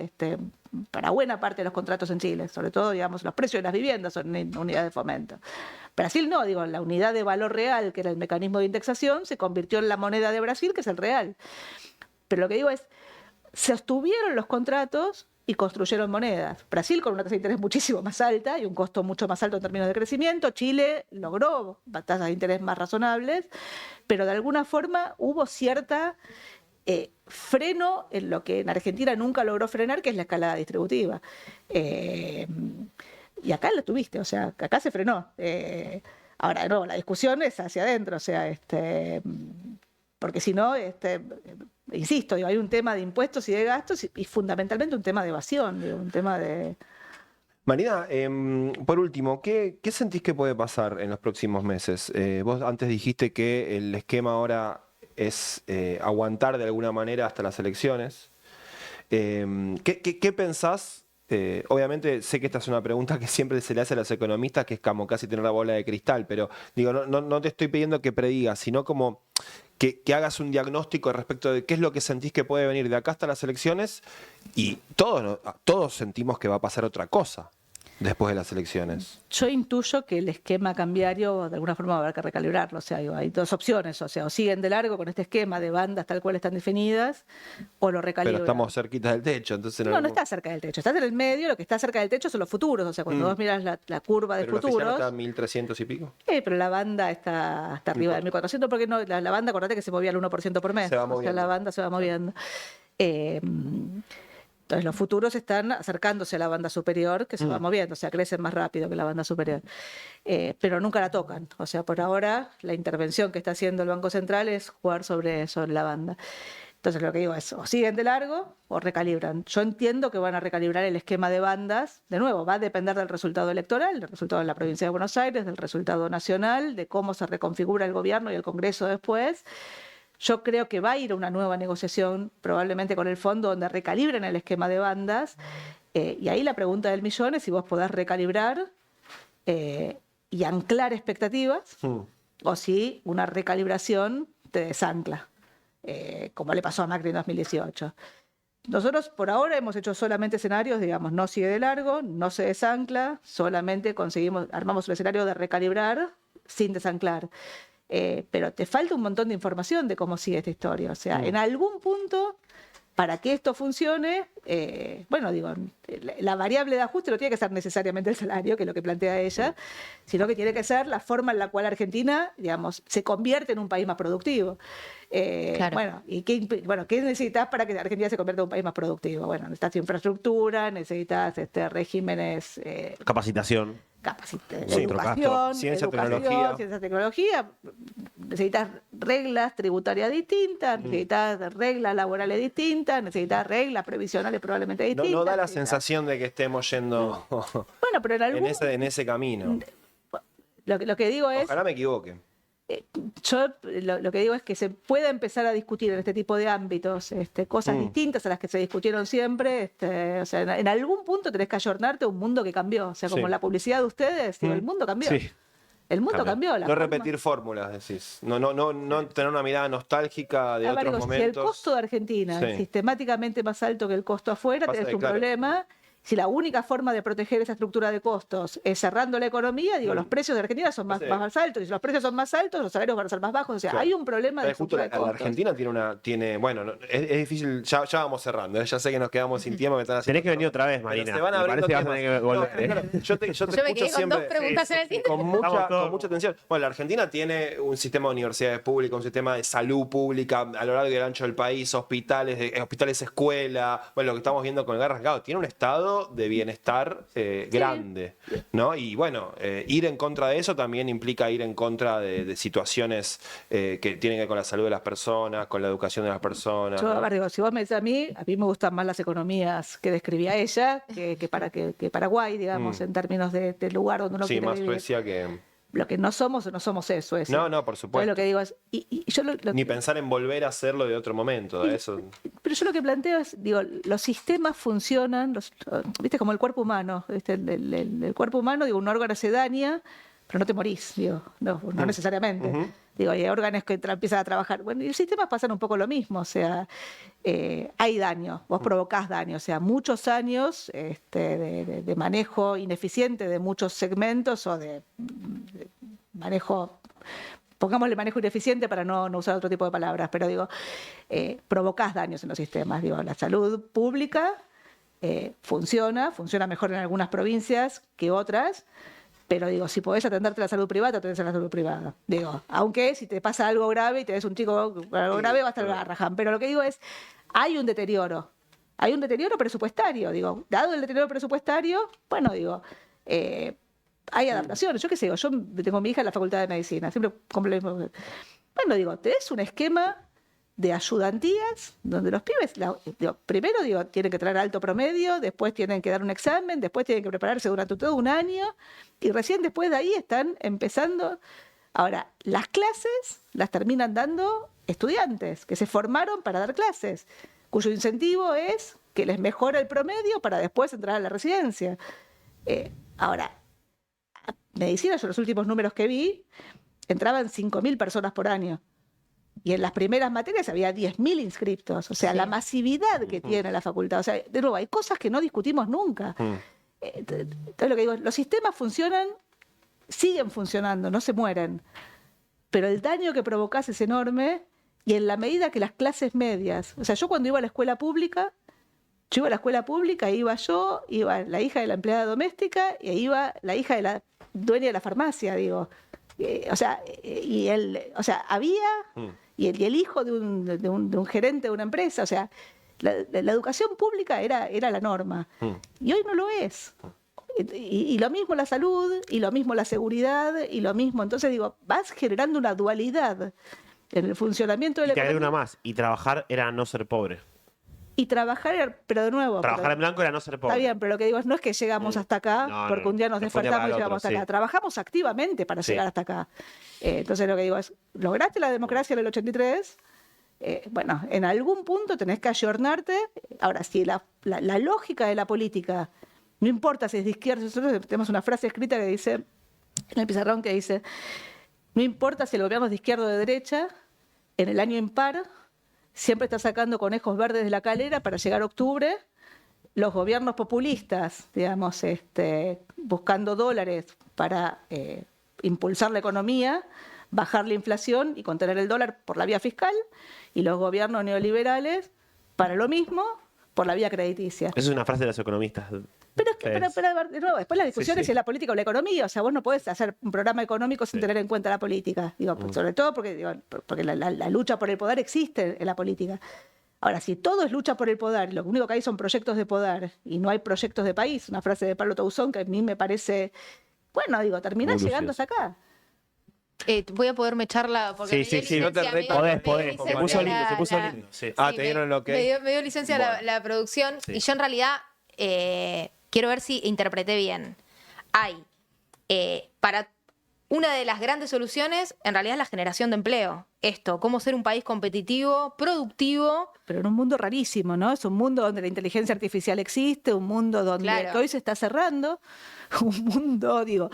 para buena parte de los contratos en Chile, sobre todo, digamos, los precios de las viviendas son en unidad de fomento. Brasil no, digo, la unidad de valor real, que era el mecanismo de indexación, se convirtió en la moneda de Brasil, que es el real. Pero lo que digo es, se sostuvieron los contratos y construyeron monedas. Brasil con una tasa de interés muchísimo más alta y un costo mucho más alto en términos de crecimiento. Chile logró tasas de interés más razonables, pero de alguna forma hubo cierta freno en lo que en Argentina nunca logró frenar, que es la escalada distributiva. Y acá lo tuviste, o sea, acá se frenó. Ahora, no, la discusión es hacia adentro, o sea, porque si no, insisto, digo, hay un tema de impuestos y de gastos y fundamentalmente un tema de evasión, digo, un tema de... Marina, por último, ¿qué sentís que puede pasar en los próximos meses? Vos antes dijiste que el esquema ahora es aguantar de alguna manera hasta las elecciones. ¿Qué pensás? Obviamente sé que esta es una pregunta que siempre se le hace a los economistas, que es como casi tener la bola de cristal, pero digo, no te estoy pidiendo que predigas, sino como que hagas un diagnóstico respecto de qué es lo que sentís que puede venir de acá hasta las elecciones, y todos sentimos que va a pasar otra cosa después de las elecciones. Yo intuyo que el esquema cambiario de alguna forma va a haber que recalibrarlo. O sea, hay dos opciones. O sea, o siguen de largo con este esquema de bandas tal cual están definidas, o lo recalibran. Pero estamos cerquitas del techo, entonces no está cerca del techo. Estás en el medio, lo que está cerca del techo son los futuros. O sea, cuando vos miras la curva de pero futuros. ¿Pero está a 1.300 y pico? Pero la banda está arriba de 1.400, porque no, la banda, acordate que se movía al 1% por mes. Se va moviendo. O sea, la banda se va moviendo. Entonces los futuros están acercándose a la banda superior, que se va moviendo, o sea, crecen más rápido que la banda superior. Pero nunca la tocan. O sea, por ahora la intervención que está haciendo el Banco Central es jugar sobre la banda. Entonces lo que digo es, o siguen de largo o recalibran. Yo entiendo que van a recalibrar el esquema de bandas. De nuevo, va a depender del resultado electoral, del resultado en la provincia de Buenos Aires, del resultado nacional, de cómo se reconfigura el gobierno y el Congreso después. Yo creo que va a ir a una nueva negociación, probablemente con el fondo, donde recalibren el esquema de bandas. Y ahí la pregunta del millón es si vos podés recalibrar y anclar expectativas, o si una recalibración te desancla, como le pasó a Macri en 2018. Nosotros por ahora hemos hecho solamente escenarios, digamos, no sigue de largo, no se desancla, solamente armamos un escenario de recalibrar sin desanclar. Pero te falta un montón de información de cómo sigue esta historia. O sea, en algún punto, para que esto funcione, la variable de ajuste no tiene que ser necesariamente el salario, que es lo que plantea ella, sino que tiene que ser la forma en la cual Argentina, digamos, se convierte en un país más productivo. Claro. ¿Qué necesitas para que Argentina se convierta en un país más productivo? Bueno, necesitas infraestructura, necesitas regímenes... Capacitación. Educación, ciencia, tecnología, necesitas reglas tributarias distintas, necesitas reglas laborales distintas, necesitas reglas previsionales probablemente distintas. No da la sensación de que estemos yendo pero en ese camino. Lo que digo es... Ojalá me equivoque. Yo lo que digo es que se pueda empezar a discutir en este tipo de ámbitos cosas distintas a las que se discutieron siempre. O sea, en algún punto tenés que ayornarte a un mundo que cambió. O sea, como la publicidad de ustedes, digo, el mundo cambió. Sí. El mundo cambió. No repetir fórmulas, decís. No tener una mirada nostálgica de otros momentos. Si el costo de Argentina es sistemáticamente más alto que el costo afuera, tenés un problema. Si la única forma de proteger esa estructura de costos es cerrando la economía, digo, los precios de Argentina son más altos. Y si los precios son más altos, los salarios van a ser más bajos. O sea, hay un problema de estructura de costos. La Argentina es difícil, ya vamos cerrando. Ya sé que nos quedamos sin tiempo. Tenés que venir otra vez, Marina. Se van abriendo temas. Yo te escucho siempre dos preguntas en el tiempo. con mucha atención. Bueno, la Argentina tiene un sistema de universidades públicas, un sistema de salud pública a lo largo y ancho del país, hospitales, escuela. Bueno, lo que estamos viendo con el gas rasgado. Tiene un estado de bienestar grande, ¿no? Y bueno, ir en contra de eso también implica ir en contra de situaciones que tienen que ver con la salud de las personas, con la educación de las personas. Yo, ¿no? Digo, si vos me decís a mí me gustan más las economías que describía ella que Paraguay, digamos, en términos de lugar donde uno quiere más vivir. Suecia que... Lo que no somos eso. No, por supuesto. Entonces, lo que digo es... yo ni pensar en volver a hacerlo de otro momento. Eso. Pero yo lo que planteo es, digo, los sistemas funcionan, viste, como el cuerpo humano. ¿Viste? El cuerpo humano, digo, un órgano se daña, pero no te morís, digo, no necesariamente. Digo, hay órganos que empiezan a trabajar. Bueno, y los sistemas pasan un poco lo mismo, o sea, hay daño, vos provocás daño, o sea, muchos años de manejo ineficiente de muchos segmentos o de manejo, pongámosle manejo ineficiente para no usar otro tipo de palabras, pero digo, provocás daños en los sistemas. Digo, la salud pública funciona mejor en algunas provincias que otras. Pero digo, si podés atenderte a la salud privada, atendés a la salud privada. Digo, aunque si te pasa algo grave y tenés un chico con algo grave, va a estar Garrahan. Pero lo que digo es, hay un deterioro presupuestario. Digo, dado el deterioro presupuestario, bueno, digo, hay adaptaciones. Yo qué sé, yo tengo a mi hija en la Facultad de Medicina, siempre compro lo mismo. Bueno, digo, tenés un esquema de ayudantías, donde los pibes, primero tienen que traer alto promedio, después tienen que dar un examen, después tienen que prepararse durante todo un año, y recién después de ahí están empezando. Ahora, las clases las terminan dando estudiantes que se formaron para dar clases, cuyo incentivo es que les mejora el promedio para después entrar a la residencia. Ahora, medicina, yo los últimos números que vi, entraban 5.000 personas por año. Y en las primeras materias había 10.000 inscriptos. O sea, la masividad que tiene la facultad. O sea, de nuevo, hay cosas que no discutimos nunca. Entonces, lo que digo, los sistemas funcionan, siguen funcionando, no se mueren. Pero el daño que provocás es enorme, y en la medida que las clases medias... O sea, yo cuando iba a la escuela pública, iba la hija de la empleada doméstica, y iba la hija de la dueña de la farmacia, digo. Había... Y el hijo de un gerente de una empresa. O sea, la educación pública era la norma. Y hoy no lo es. Y lo mismo la salud, y lo mismo la seguridad, y lo mismo. Entonces, digo, vas generando una dualidad en el funcionamiento de la economía. Y te agrego una más. Y trabajar era no ser pobre. Y trabajar, pero de nuevo... Trabajar en blanco era no ser pobre. Está bien, pero lo que digo es no es que llegamos hasta acá, porque un día nos despertamos y llegamos hasta acá. Trabajamos activamente para llegar hasta acá. Entonces lo que digo es, lograste la democracia en el 83, bueno, en algún punto tenés que ayornarte. Ahora, si la lógica de la política, no importa si es de izquierda, nosotros tenemos una frase escrita que dice, en el pizarrón que dice, no importa si el gobierno es de izquierda o de derecha, en el año impar, siempre está sacando conejos verdes de la calera para llegar a octubre. Los gobiernos populistas, digamos, buscando dólares para impulsar la economía, bajar la inflación y contener el dólar por la vía fiscal, y los gobiernos neoliberales para lo mismo, por la vía crediticia. Esa es una frase de los economistas. Pero es que, de nuevo, después la discusión es si es la política o la economía. O sea, vos no podés hacer un programa económico sin tener en cuenta la política. Digo, sobre todo porque la lucha por el poder existe en la política. Ahora, si todo es lucha por el poder, lo único que hay son proyectos de poder y no hay proyectos de país, una frase de Pablo Tauzón que a mí me parece, bueno, digo, terminás llegando hasta acá. Voy a poderme echarla porque sí, no te podés. Se puso lindo. Sí. Te dieron lo que... Me dio licencia la producción, y yo en realidad quiero ver si interpreté bien. Hay, para una de las grandes soluciones, en realidad es la generación de empleo. Esto, cómo ser un país competitivo, productivo. Pero en un mundo rarísimo, ¿no? Es un mundo donde la inteligencia artificial existe, un mundo donde hoy se está cerrando, un mundo, digo...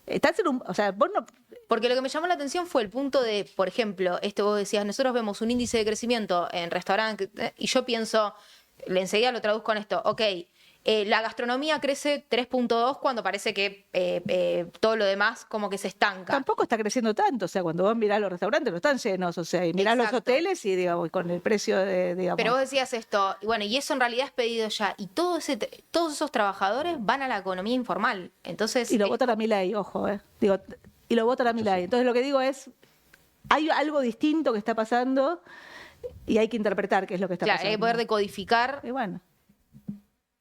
Estás en o sea, vos no... Porque lo que me llamó la atención fue el punto de, por ejemplo, vos decías, nosotros vemos un índice de crecimiento en restaurantes, y yo pienso, enseguida lo traduzco en esto, ok, la gastronomía crece 3.2 cuando parece que todo lo demás como que se estanca. Tampoco está creciendo tanto, o sea, cuando vos mirás los restaurantes no están llenos, o sea, y mirás los hoteles y, digamos, con el precio de, digamos... Pero vos decías esto, y bueno, y eso en realidad es pedido ya, y todos esos trabajadores van a la economía informal, entonces... Y lo votan a Milei, ojo, digo, y lo votan a Milei. Entonces lo que digo es, hay algo distinto que está pasando y hay que interpretar qué es lo que está pasando. Hay que poder decodificar. Y bueno...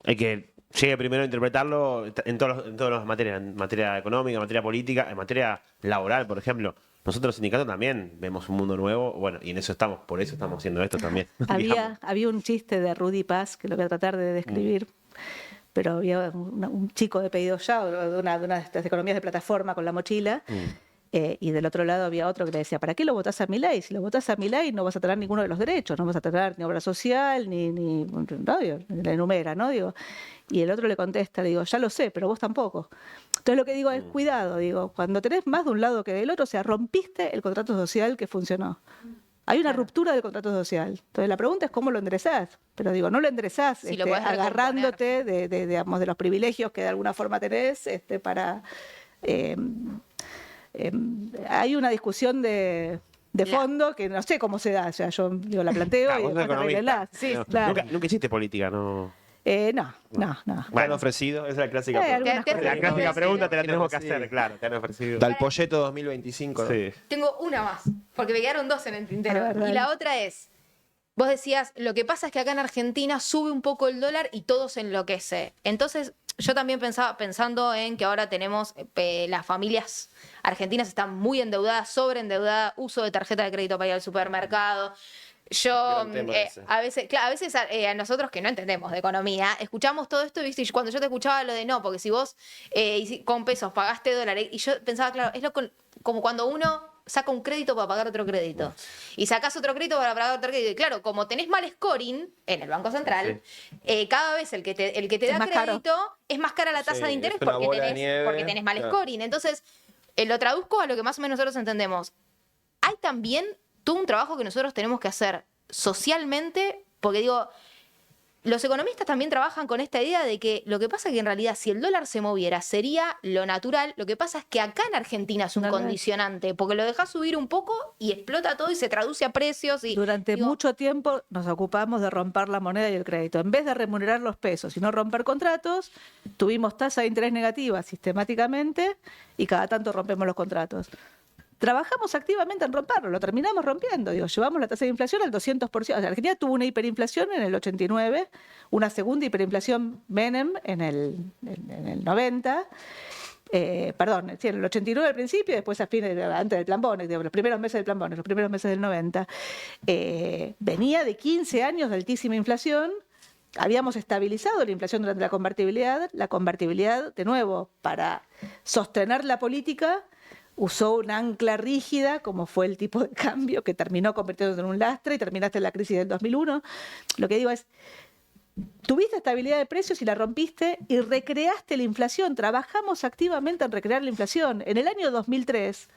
Hay que llegue primero a interpretarlo en todas las materias, en materia económica, en materia política, en materia laboral, por ejemplo. Nosotros los sindicatos también vemos un mundo nuevo, bueno, y en eso estamos, por eso estamos haciendo esto también. Había un chiste de Rudy Paz, que lo voy a tratar de describir, pero había un chico de pedido ya, de una de estas economías de plataforma con la mochila, y del otro lado había otro que le decía, ¿para qué lo votás a Milei? Si lo votás a Milei no vas a tener ninguno de los derechos, no vas a tener ni obra social, ni la enumera, ¿no? Digo, y el otro le contesta, digo, ya lo sé, pero vos tampoco. Entonces lo que digo es, cuidado, digo, cuando tenés más de un lado que del otro, o sea, rompiste el contrato social que funcionó. Hay una ruptura del contrato social. Entonces la pregunta es cómo lo enderezás. Pero digo, no lo enderezás si lo agarrándote digamos, de los privilegios que de alguna forma tenés para... hay una discusión de fondo que no sé cómo se da. O sea, yo digo, la planteo y después arreglenla. Sí, claro. Nunca hiciste política, ¿no? No. ¿Te han ofrecido? Esa es la clásica pregunta. La clásica pregunta te la tenemos que hacer, claro. Te han ofrecido. Dalpolleto 2025. Sí. Tengo una más, porque me quedaron dos en el tintero. Y la otra es, vos decías, lo que pasa es que acá en Argentina sube un poco el dólar y todo se enloquece. Entonces, yo también pensando en que ahora tenemos, las familias argentinas están muy endeudadas, sobreendeudadas, uso de tarjeta de crédito para ir al supermercado. Yo, Gran tema ese. a veces a nosotros que no entendemos de economía, escuchamos todo esto, ¿viste? Y cuando yo te escuchaba lo de no, porque si vos con pesos pagaste dólares, y yo pensaba, claro, es como cuando uno saca un crédito para pagar otro crédito. Y sacás otro crédito para pagar otro crédito. Y claro, como tenés mal scoring en el Banco Central, cada vez el que te da crédito es más cara la tasa de interés porque tenés mal scoring. Entonces, lo traduzco a lo que más o menos nosotros entendemos. Hay también todo un trabajo que nosotros tenemos que hacer socialmente, porque digo, los economistas también trabajan con esta idea de que lo que pasa es que en realidad si el dólar se moviera sería lo natural, lo que pasa es que acá en Argentina es un condicionante, porque lo dejás subir un poco y explota todo y se traduce a precios. Y durante mucho tiempo nos ocupamos de romper la moneda y el crédito. En vez de remunerar los pesos y no romper contratos, tuvimos tasa de interés negativa sistemáticamente y cada tanto rompemos los contratos. Trabajamos activamente en romperlo, lo terminamos rompiendo. Digo, llevamos la tasa de inflación al 200%. O sea, Argentina tuvo una hiperinflación en el 89, una segunda hiperinflación Menem en el 90. Perdón, sí, en el 89 al principio, después antes del Plan Bonex, los primeros meses del Plan Bonex, los primeros meses del 90. Venía de 15 años de altísima inflación. Habíamos estabilizado la inflación durante la convertibilidad, de nuevo, para sostener la política, usó una ancla rígida, como fue el tipo de cambio, que terminó convirtiéndose en un lastre y terminaste en la crisis del 2001. Lo que digo es, tuviste estabilidad de precios y la rompiste y recreaste la inflación. Trabajamos activamente en recrear la inflación. En el año 2003,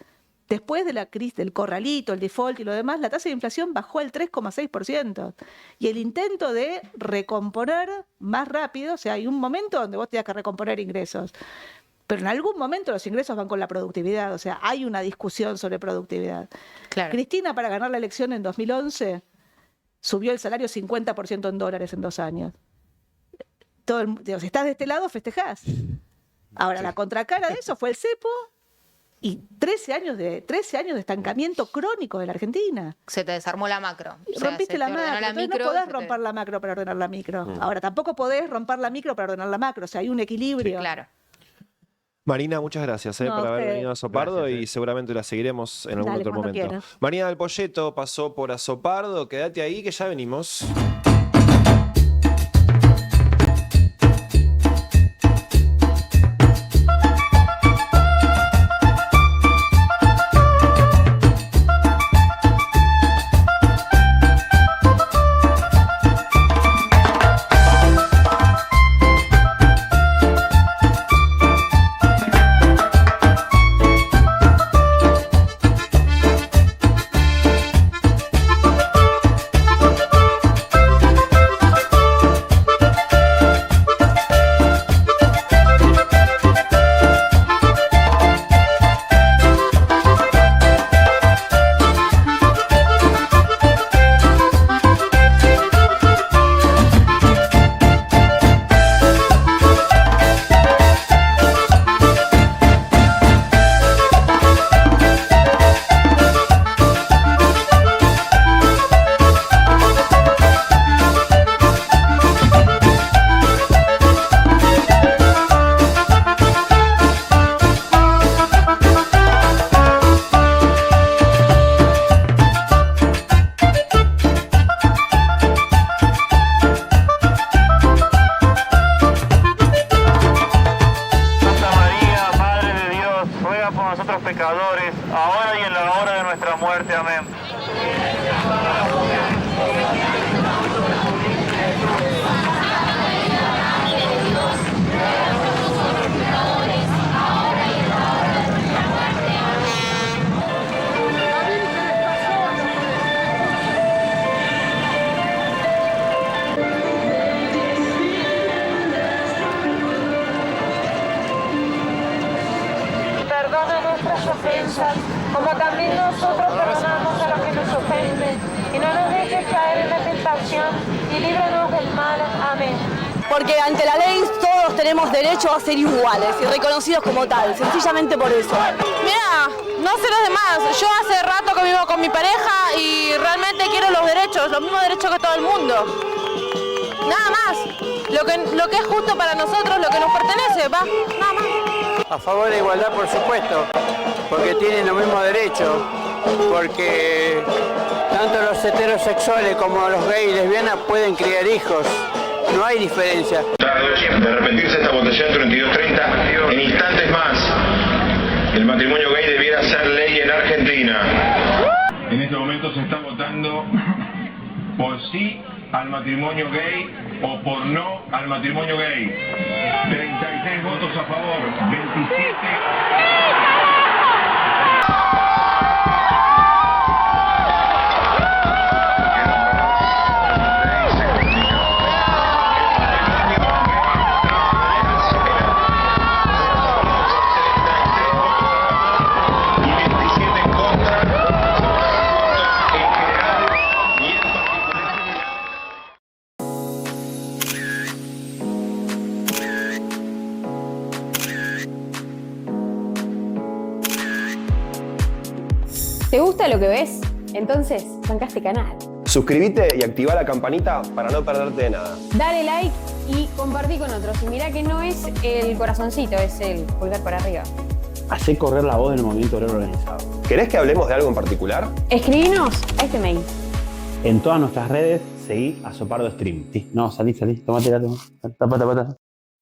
después de la crisis del corralito, el default y lo demás, la tasa de inflación bajó al 3,6%. Y el intento de recomponer más rápido, o sea, hay un momento donde vos tenías que recomponer ingresos. Pero en algún momento los ingresos van con la productividad, o sea, hay una discusión sobre productividad. Claro. Cristina, para ganar la elección en 2011, subió el salario 50% en dólares en 2 años. Digo, si estás de este lado, festejás. Ahora, la contracara de eso fue el cepo y 13 años de estancamiento crónico de la Argentina. Se te desarmó la macro. O sea, rompiste la macro, no podés romper la macro para ordenar la micro. Ahora, tampoco podés romper la micro para ordenar la macro, o sea, hay un equilibrio. Sí, claro. Marina, muchas gracias por haber venido a Azopardo y seguramente la seguiremos en algún otro momento. Quieras. Marina del Polleto pasó por Azopardo, quédate ahí que ya venimos. pecadores, ahora y en la hora de nuestra muerte. Amén. Perdona nuestras ofensas, como también nosotros perdonamos a los que nos ofenden. Y no nos dejes caer en la tentación, y líbranos del mal. Amén. Porque ante la ley todos tenemos derecho a ser iguales y reconocidos como tal, sencillamente por eso. Mira, no sé los demás, yo hace rato que vivo con mi pareja y realmente quiero los derechos, los mismos derechos que todo el mundo. Nada más, lo que es justo para nosotros, lo que nos pertenece, va, nada más. A favor de la igualdad, por supuesto, porque tienen los mismos derechos, porque Tanto los heterosexuales como los gays y lesbianas pueden criar hijos. No hay diferencia. De repetirse esta votación 32-30, en instantes más, el matrimonio gay debiera ser ley en Argentina. En este momento se está votando por sí al matrimonio gay o por no al matrimonio gay. 36 votos a favor, 27... ¿Te gusta lo que ves? Entonces, banca este canal. Suscríbete y activa la campanita para no perderte de nada. Dale like y compartí con otros. Y mirá que no es el corazoncito, es el pulgar para arriba. Hacé correr la voz del movimiento obrero organizado. ¿Querés que hablemos de algo en particular? Escribinos a este mail. En todas nuestras redes, seguí a Sopardo Stream. Sí, no, salí, tomate.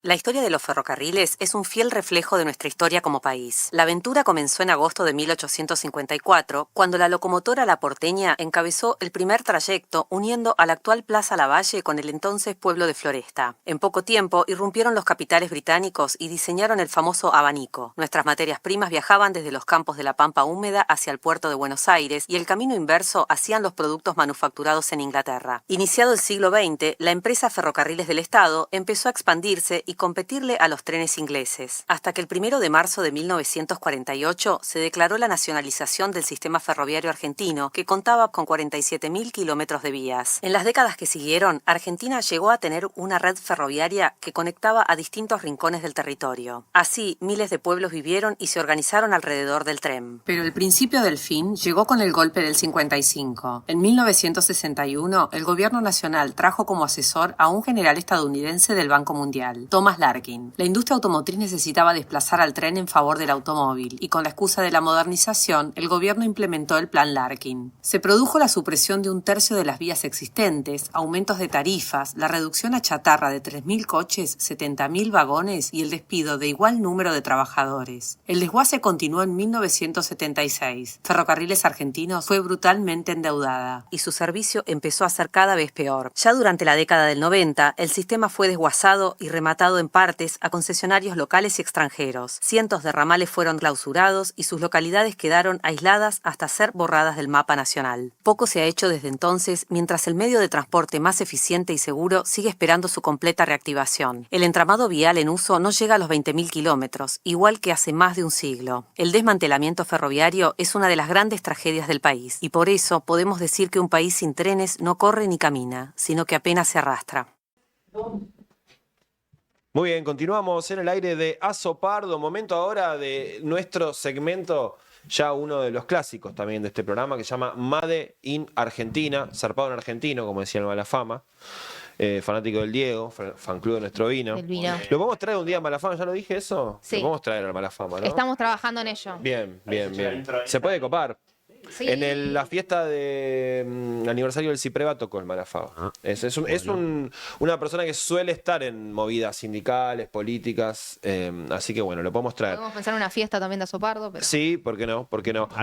La historia de los ferrocarriles es un fiel reflejo de nuestra historia como país. La aventura comenzó en agosto de 1854, cuando la locomotora La Porteña encabezó el primer trayecto uniendo a la actual Plaza Lavalle con el entonces pueblo de Floresta. En poco tiempo irrumpieron los capitales británicos y diseñaron el famoso abanico. Nuestras materias primas viajaban desde los campos de la Pampa húmeda hacia el puerto de Buenos Aires y el camino inverso hacían los productos manufacturados en Inglaterra. Iniciado el siglo XX, la empresa Ferrocarriles del Estado empezó a expandirse y competirle a los trenes ingleses, hasta que el 1 de marzo de 1948 se declaró la nacionalización del sistema ferroviario argentino, que contaba con 47.000 kilómetros de vías. En las décadas que siguieron, Argentina llegó a tener una red ferroviaria que conectaba a distintos rincones del territorio. Así, miles de pueblos vivieron y se organizaron alrededor del tren. Pero el principio del fin llegó con el golpe del 55. En 1961, el gobierno nacional trajo como asesor a un general estadounidense del Banco Mundial, Thomas Larkin. La industria automotriz necesitaba desplazar al tren en favor del automóvil y con la excusa de la modernización, el gobierno implementó el Plan Larkin. Se produjo la supresión de 1/3 de las vías existentes, aumentos de tarifas, la reducción a chatarra de 3.000 coches, 70.000 vagones y el despido de igual número de trabajadores. El desguace continuó en 1976. Ferrocarriles Argentinos fue brutalmente endeudada y su servicio empezó a ser cada vez peor. Ya durante la década del 90, el sistema fue desguazado y rematado en partes a concesionarios locales y extranjeros. Cientos de ramales fueron clausurados y sus localidades quedaron aisladas hasta ser borradas del mapa nacional. Poco se ha hecho desde entonces, mientras el medio de transporte más eficiente y seguro sigue esperando su completa reactivación. El entramado vial en uso no llega a los 20.000 kilómetros, igual que hace más de un siglo. El desmantelamiento ferroviario es una de las grandes tragedias del país, y por eso podemos decir que un país sin trenes no corre ni camina, sino que apenas se arrastra. Muy bien, continuamos en el aire de Azopardo. Momento ahora de nuestro segmento, ya uno de los clásicos también de este programa, que se llama Made in Argentina, zarpado en argentino, como decía el Malafama. Fanático del Diego, fan club de nuestro vino. Del vino. ¿Lo podemos traer un día a Malafama? ¿Ya lo dije eso? Sí. Lo podemos traer al Malafama, ¿no? Estamos trabajando en ello. Bien. Se puede copar. Sí. En la fiesta de aniversario del Cipreva tocó el Malafama. Es una persona que suele estar en movidas sindicales, políticas, así que bueno, lo podemos traer. Podemos pensar en una fiesta también de Azopardo, pero... Sí, ¿por qué no?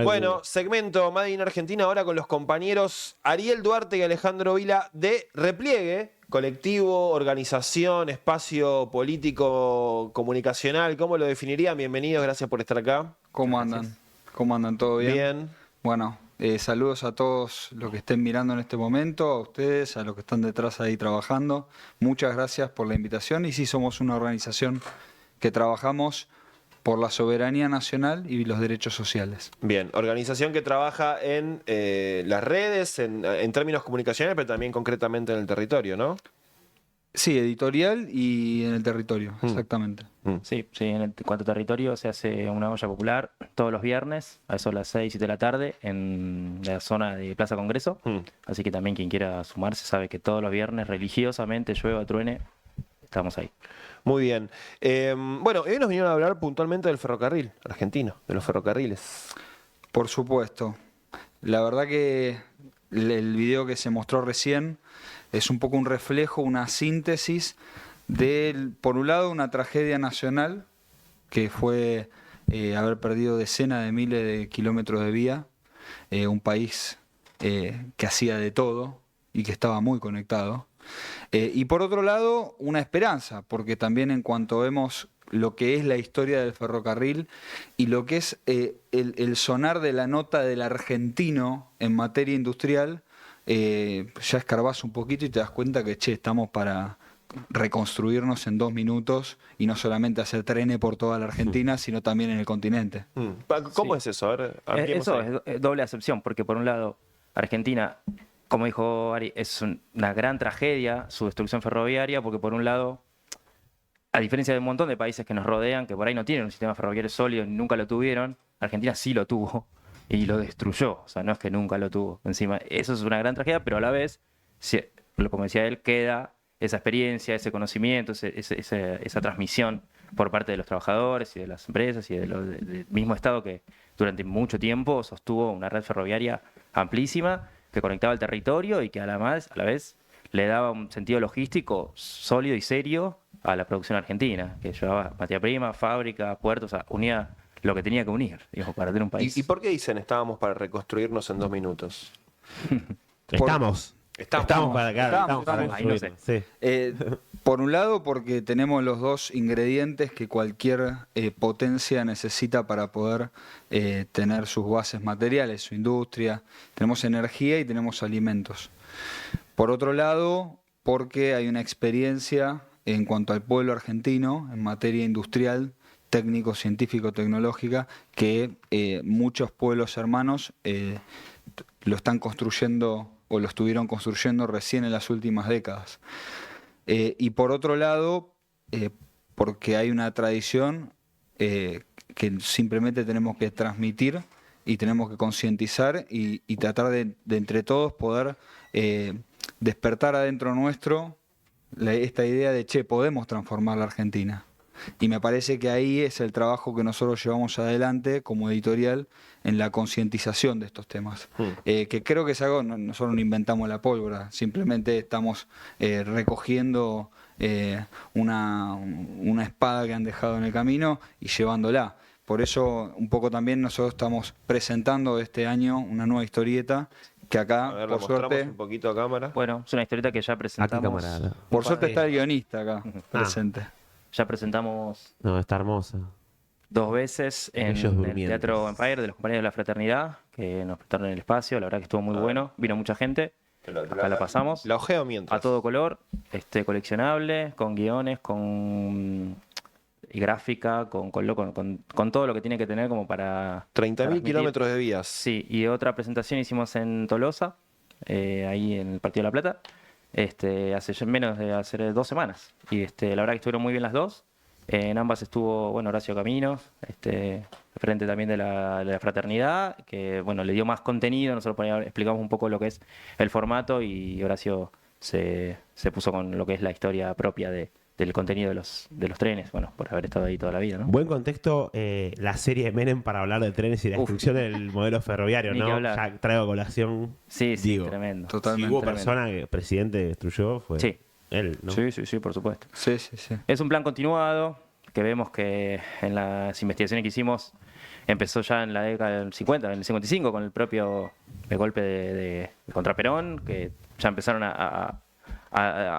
Bueno, segmento Made in Argentina ahora con los compañeros Ariel Duarte y Alejandro Vila de Repliegue, colectivo, organización, espacio político, comunicacional. ¿Cómo lo definirían? Bienvenidos, gracias por estar acá. ¿Cómo andan? ¿Cómo andan? ¿Todo bien? Bien. Bueno, saludos a todos los que estén mirando en este momento, a ustedes, a los que están detrás ahí trabajando. Muchas gracias por la invitación y sí, somos una organización que trabajamos por la soberanía nacional y los derechos sociales. Bien, organización que trabaja en las redes, en términos comunicacionales, pero también concretamente en el territorio, ¿no? Sí, editorial y en el territorio, exactamente. Sí, en cuanto a territorio se hace una olla popular todos los viernes, a eso a las 6, 7 de la tarde, en la zona de Plaza Congreso. Así que también quien quiera sumarse sabe que todos los viernes, religiosamente, llueva, truene, estamos ahí. Muy bien. Bueno, hoy nos vinieron a hablar puntualmente del ferrocarril argentino, de los ferrocarriles. Por supuesto. La verdad que el video que se mostró recién es un poco un reflejo, una síntesis de, por un lado, una tragedia nacional, que fue haber perdido decenas de miles de kilómetros de vía, un país que hacía de todo y que estaba muy conectado. Y por otro lado, una esperanza, porque también en cuanto vemos lo que es la historia del ferrocarril y lo que es el sonar de la nota del argentino en materia industrial, ya escarbás un poquito y te das cuenta que, estamos para reconstruirnos en 2 minutos y no solamente hacer trenes por toda la Argentina, sino también en el continente. ¿Cómo es eso? A ver, Eso es doble acepción, porque por un lado, Argentina, como dijo Ari, es una gran tragedia su destrucción ferroviaria, porque por un lado, a diferencia de un montón de países que nos rodean, que por ahí no tienen un sistema ferroviario sólido, ni nunca lo tuvieron, Argentina sí lo tuvo y lo destruyó. O sea, no es que nunca lo tuvo. Encima, eso es una gran tragedia, pero a la vez, como decía él, queda esa experiencia, ese conocimiento, esa transmisión por parte de los trabajadores y de las empresas y del mismo Estado que durante mucho tiempo sostuvo una red ferroviaria amplísima que conectaba el territorio y que a la vez le daba un sentido logístico sólido y serio a la producción argentina, que llevaba materia prima, fábrica, puertos, o sea, unía lo que tenía que unir, digamos, para tener un país. ¿Y por qué dicen estábamos para reconstruirnos en 2 minutos? Estamos para ahí no sé. Sí. Por un lado, porque tenemos los 2 ingredientes que cualquier potencia necesita para poder tener sus bases materiales, su industria. Tenemos energía y tenemos alimentos. Por otro lado, porque hay una experiencia en cuanto al pueblo argentino en materia industrial, técnico, científico, tecnológica, que muchos pueblos hermanos lo están construyendo o lo estuvieron construyendo recién en las últimas décadas. Y por otro lado, porque hay una tradición que simplemente tenemos que transmitir y tenemos que concientizar y tratar de entre todos poder despertar adentro nuestro esta idea de, podemos transformar la Argentina. Y me parece que ahí es el trabajo que nosotros llevamos adelante como editorial en la concientización de estos temas. Que creo que es algo, nosotros no inventamos la pólvora, simplemente estamos recogiendo una espada que han dejado en el camino y llevándola. Por eso un poco también nosotros estamos presentando este año una nueva historieta que acá, por suerte, un poquito a cámara. Bueno, es una historieta que ya presentamos. Por suerte está el guionista acá presente. Ya presentamos. No, está hermosa. 2 veces en el Teatro Empire de los Compañeros de la Fraternidad, que nos prestaron el espacio. La verdad que estuvo muy bueno. Vino mucha gente. Acá la pasamos. La ojeo mientras. A todo color, coleccionable, con guiones, y gráfica, con todo lo que tiene que tener como para 30.000 kilómetros de vías. Sí, y otra presentación hicimos en Tolosa, ahí en el Partido de La Plata, hace menos de hace 2 semanas. Y la verdad que estuvieron muy bien las 2. En ambas estuvo, Horacio Caminos, frente también de la Fraternidad, que, le dio más contenido. Nosotros explicamos un poco lo que es el formato y Horacio se puso con lo que es la historia propia del contenido de los trenes, por haber estado ahí toda la vida, ¿no? Buen contexto la serie de Menem para hablar de trenes y la destrucción del modelo ferroviario, ¿no? Ya traigo a colación. Sí, tremendo. Totalmente. Si hubo persona que el presidente destruyó, fue él, ¿no? Sí, por supuesto. Sí. Es un plan continuado que vemos que en las investigaciones que hicimos empezó ya en la década del 50, en el 55, con el propio golpe de contra Perón, que ya empezaron a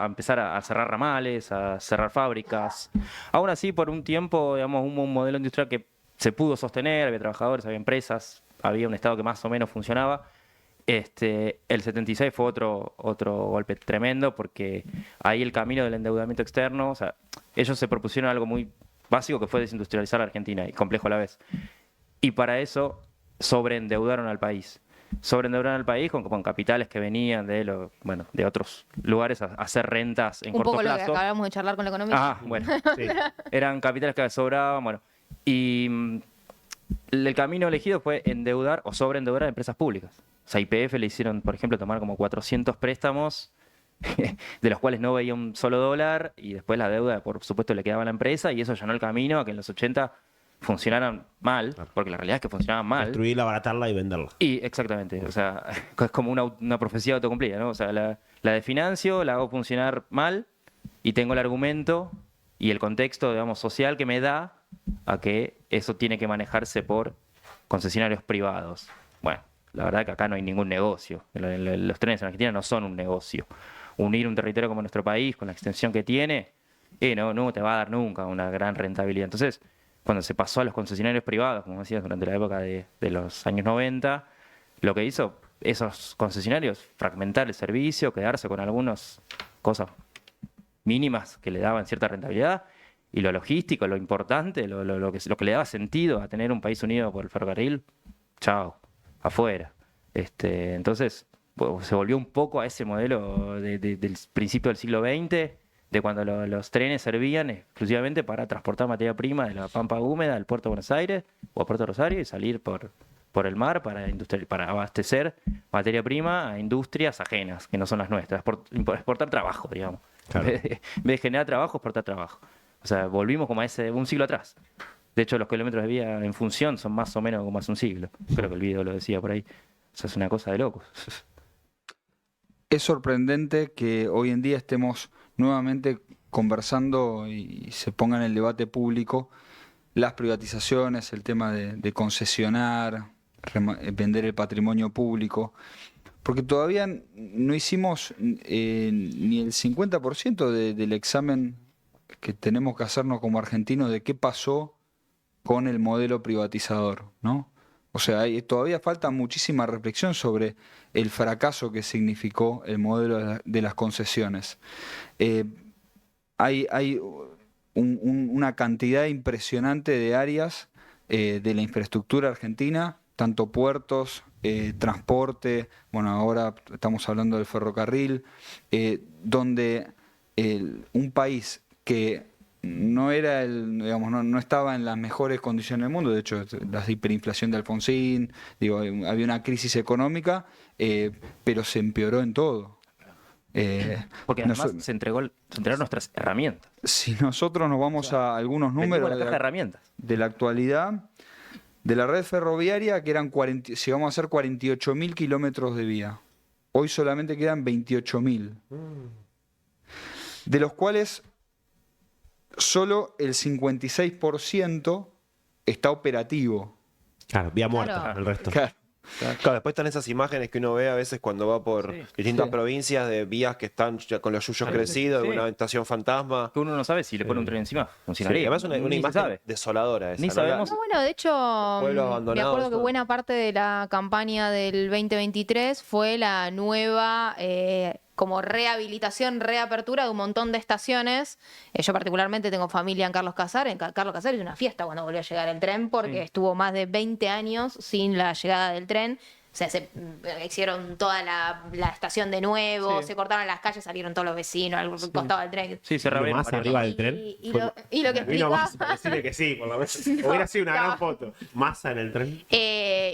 empezar a cerrar ramales, a cerrar fábricas. Aún así, por un tiempo, hubo un modelo industrial que se pudo sostener, había trabajadores, había empresas, había un Estado que más o menos funcionaba. El 76 fue otro golpe tremendo, porque ahí el camino del endeudamiento externo, ellos se propusieron algo muy básico, que fue desindustrializar la Argentina, y complejo a la vez. Y para eso sobreendeudaron al país. Sobreendeudaron al país con capitales que venían de otros lugares a hacer rentas en corto plazo. Un poco lo que acabamos de charlar con la economía. Sí. Eran capitales que sobraban, y el camino elegido fue endeudar o sobreendeudar a empresas públicas. O sea, YPF le hicieron, por ejemplo, tomar como 400 préstamos de los cuales no veía un solo dólar, y después la deuda, por supuesto, le quedaba a la empresa, y eso allanó el camino a que en los 80 funcionaran mal, porque la realidad es que funcionaban mal. Destruirla, abaratarla y venderla. Y exactamente, o sea, es como una profecía autocumplida, ¿no? O sea, la definancio, la hago funcionar mal y tengo el argumento y el contexto, digamos, social que me da a que eso tiene que manejarse por concesionarios privados. Bueno, la verdad que acá no hay ningún negocio. Los trenes en Argentina no son un negocio. Unir un territorio como nuestro país, con la extensión que tiene, no te va a dar nunca una gran rentabilidad. Entonces, cuando se pasó a los concesionarios privados, como decías, durante la época de los años 90, lo que hizo esos concesionarios, fragmentar el servicio, quedarse con algunas cosas mínimas que le daban cierta rentabilidad, y lo logístico, lo importante, lo que le daba sentido a tener un país unido por el ferrocarril, chao, afuera. Entonces, se volvió un poco a ese modelo del principio del siglo XX, de cuando los trenes servían exclusivamente para transportar materia prima de la Pampa Húmeda al puerto de Buenos Aires o al puerto de Rosario y salir por el mar para abastecer materia prima a industrias ajenas, que no son las nuestras, exportar trabajo, digamos. Claro. En vez de generar trabajo, exportar trabajo. O sea, volvimos como a un siglo atrás. De hecho, los kilómetros de vía en función son más o menos como hace un siglo. Creo que el video lo decía por ahí. O sea, es una cosa de locos. Es sorprendente que hoy en día estemos nuevamente conversando y se ponga en el debate público las privatizaciones, el tema de concesionar, vender el patrimonio público, porque todavía no hicimos ni el 50% del examen que tenemos que hacernos como argentinos de qué pasó con el modelo privatizador, ¿no? O sea, todavía falta muchísima reflexión sobre el fracaso que significó el modelo de las concesiones. Hay una cantidad impresionante de áreas de la infraestructura argentina, tanto puertos, transporte, bueno, ahora estamos hablando del ferrocarril, donde un país que no era no estaba en las mejores condiciones del mundo. De hecho, la hiperinflación de Alfonsín, había una crisis económica, pero se empeoró en todo. Porque además se entregaron nuestras herramientas. Si nosotros nos vamos a algunos números de la actualidad, de la red ferroviaria, que eran si vamos a hacer 48.000 kilómetros de vía, hoy solamente quedan 28.000, de los cuales solo el 56% está operativo. Claro, vía muerta, el resto. Claro, después están esas imágenes que uno ve a veces cuando va por distintas provincias de vías que están ya con los yuyos crecidos, de una estación fantasma. Que uno no sabe si le pone un tren encima. Funcionaría. Además una imagen desoladora esa. Ni sabemos. No, bueno, de hecho, me acuerdo que buena parte de la campaña del 2023 fue la nueva como rehabilitación, reapertura de un montón de estaciones. Yo particularmente tengo familia en Carlos Casares. En Carlos Casares es una fiesta cuando volvió a llegar el tren porque estuvo más de 20 años sin la llegada del tren. O sea, se hicieron toda la estación de nuevo, se cortaron las calles, salieron todos los vecinos al costado del tren. Sí, se reabrieron más arriba del tren. Y lo que explicaba... Decirle que sí, por lo menos. Hubiera sido una gran foto. Masa en el tren.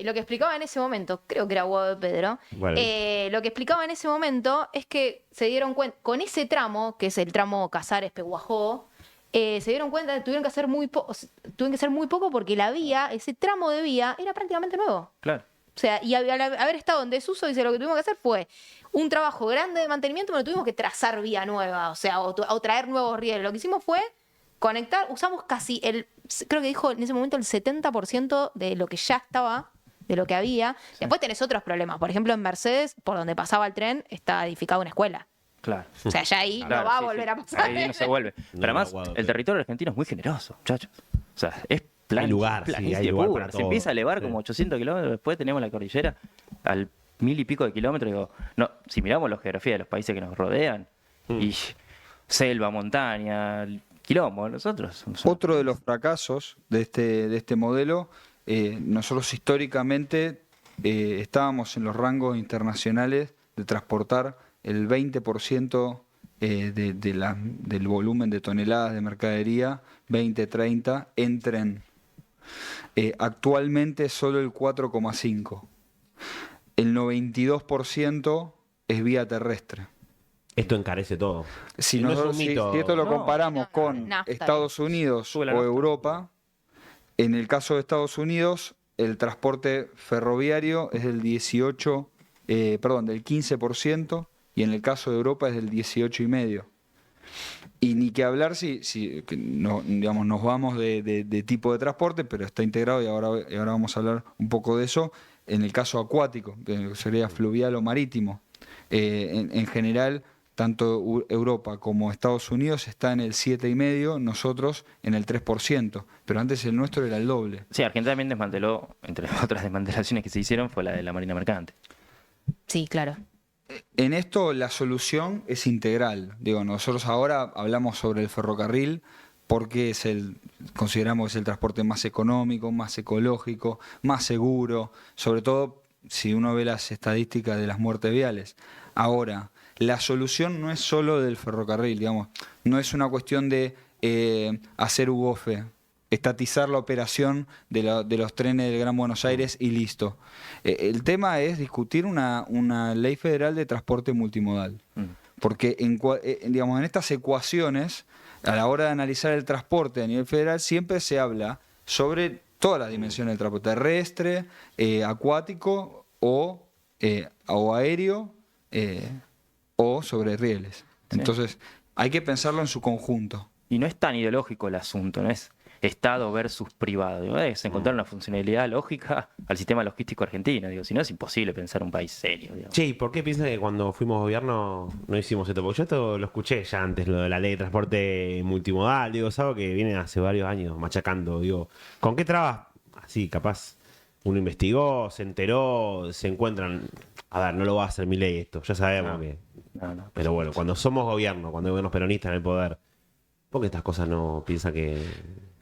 Lo que explicaba en ese momento, creo que era Hugo de Pedro, lo que explicaba en ese momento es que se dieron cuenta, con ese tramo, que es el tramo Casares-Peguajó, se dieron cuenta que tuvieron que hacer muy poco porque la vía, ese tramo de vía, era prácticamente nuevo. Claro. O sea, y al haber estado en desuso, dice, lo que tuvimos que hacer fue un trabajo grande de mantenimiento, pero tuvimos que trazar vía nueva, o sea, o traer nuevos rieles. Lo que hicimos fue conectar, usamos casi creo que dijo en ese momento el 70% de lo que ya estaba, de lo que había. Sí. Después tenés otros problemas. Por ejemplo, en Mercedes, por donde pasaba el tren, está edificada una escuela. Claro. O sea, ya ahí no va a volver a pasar. Ahí no se vuelve. Pero además, el territorio argentino es muy generoso, muchachos. O sea, es hay lugar para todo. Se empieza a elevar como 800 kilómetros, después tenemos la cordillera al 1000 y pico de kilómetros. Digo, no, si miramos la geografía de los países que nos rodean, y selva, montaña, quilombo, nosotros. Otro de los fracasos de este modelo, nosotros históricamente estábamos en los rangos internacionales de transportar el 20% del volumen de toneladas de mercadería, 20-30, en tren. Actualmente solo el 4,5%. El 92% es vía terrestre. Esto encarece todo. Si esto lo comparamos con Estados Unidos o Europa, En el caso de Estados Unidos, el transporte ferroviario es del 15%, y en el caso de Europa es del 18,5%. Y ni que hablar si no, digamos, nos vamos de tipo de transporte, pero está integrado, y ahora vamos a hablar un poco de eso, en el caso acuático, que sería fluvial o marítimo. En general, tanto Europa como Estados Unidos está en el 7,5%, nosotros en el 3%, pero antes el nuestro era el doble. Sí, Argentina también desmanteló, entre otras desmantelaciones que se hicieron, fue la de la Marina Mercante. Sí, claro. En esto la solución es integral. Digo, nosotros ahora hablamos sobre el ferrocarril porque consideramos que es el transporte más económico, más ecológico, más seguro, sobre todo si uno ve las estadísticas de las muertes viales. Ahora, la solución no es solo del ferrocarril, digamos, no es una cuestión de hacer UGOFE, estatizar la operación de los trenes del Gran Buenos Aires y listo. El tema es discutir una ley federal de transporte multimodal. Porque digamos, en estas ecuaciones, a la hora de analizar el transporte a nivel federal, siempre se habla sobre todas las dimensiones del transporte terrestre, acuático o aéreo, o sobre rieles. Sí. Entonces, hay que pensarlo en su conjunto. Y no es tan ideológico el asunto, no es Estado versus privado. Digo, es encontrar una funcionalidad lógica al sistema logístico argentino. Digo, si no es imposible pensar un país serio. Digamos. Che, ¿y por qué piensas que cuando fuimos gobierno no hicimos esto? Porque yo esto lo escuché ya antes, lo de la ley de transporte multimodal. Digo, es algo que viene hace varios años machacando. Digo, ¿con qué trabas? Así, capaz, uno investigó, se enteró, se encuentran. A ver, no lo va a hacer Milei esto, ya sabemos que. No. Pero bueno, cuando somos gobierno, cuando hay gobiernos peronistas en el poder, ¿por qué estas cosas no piensan que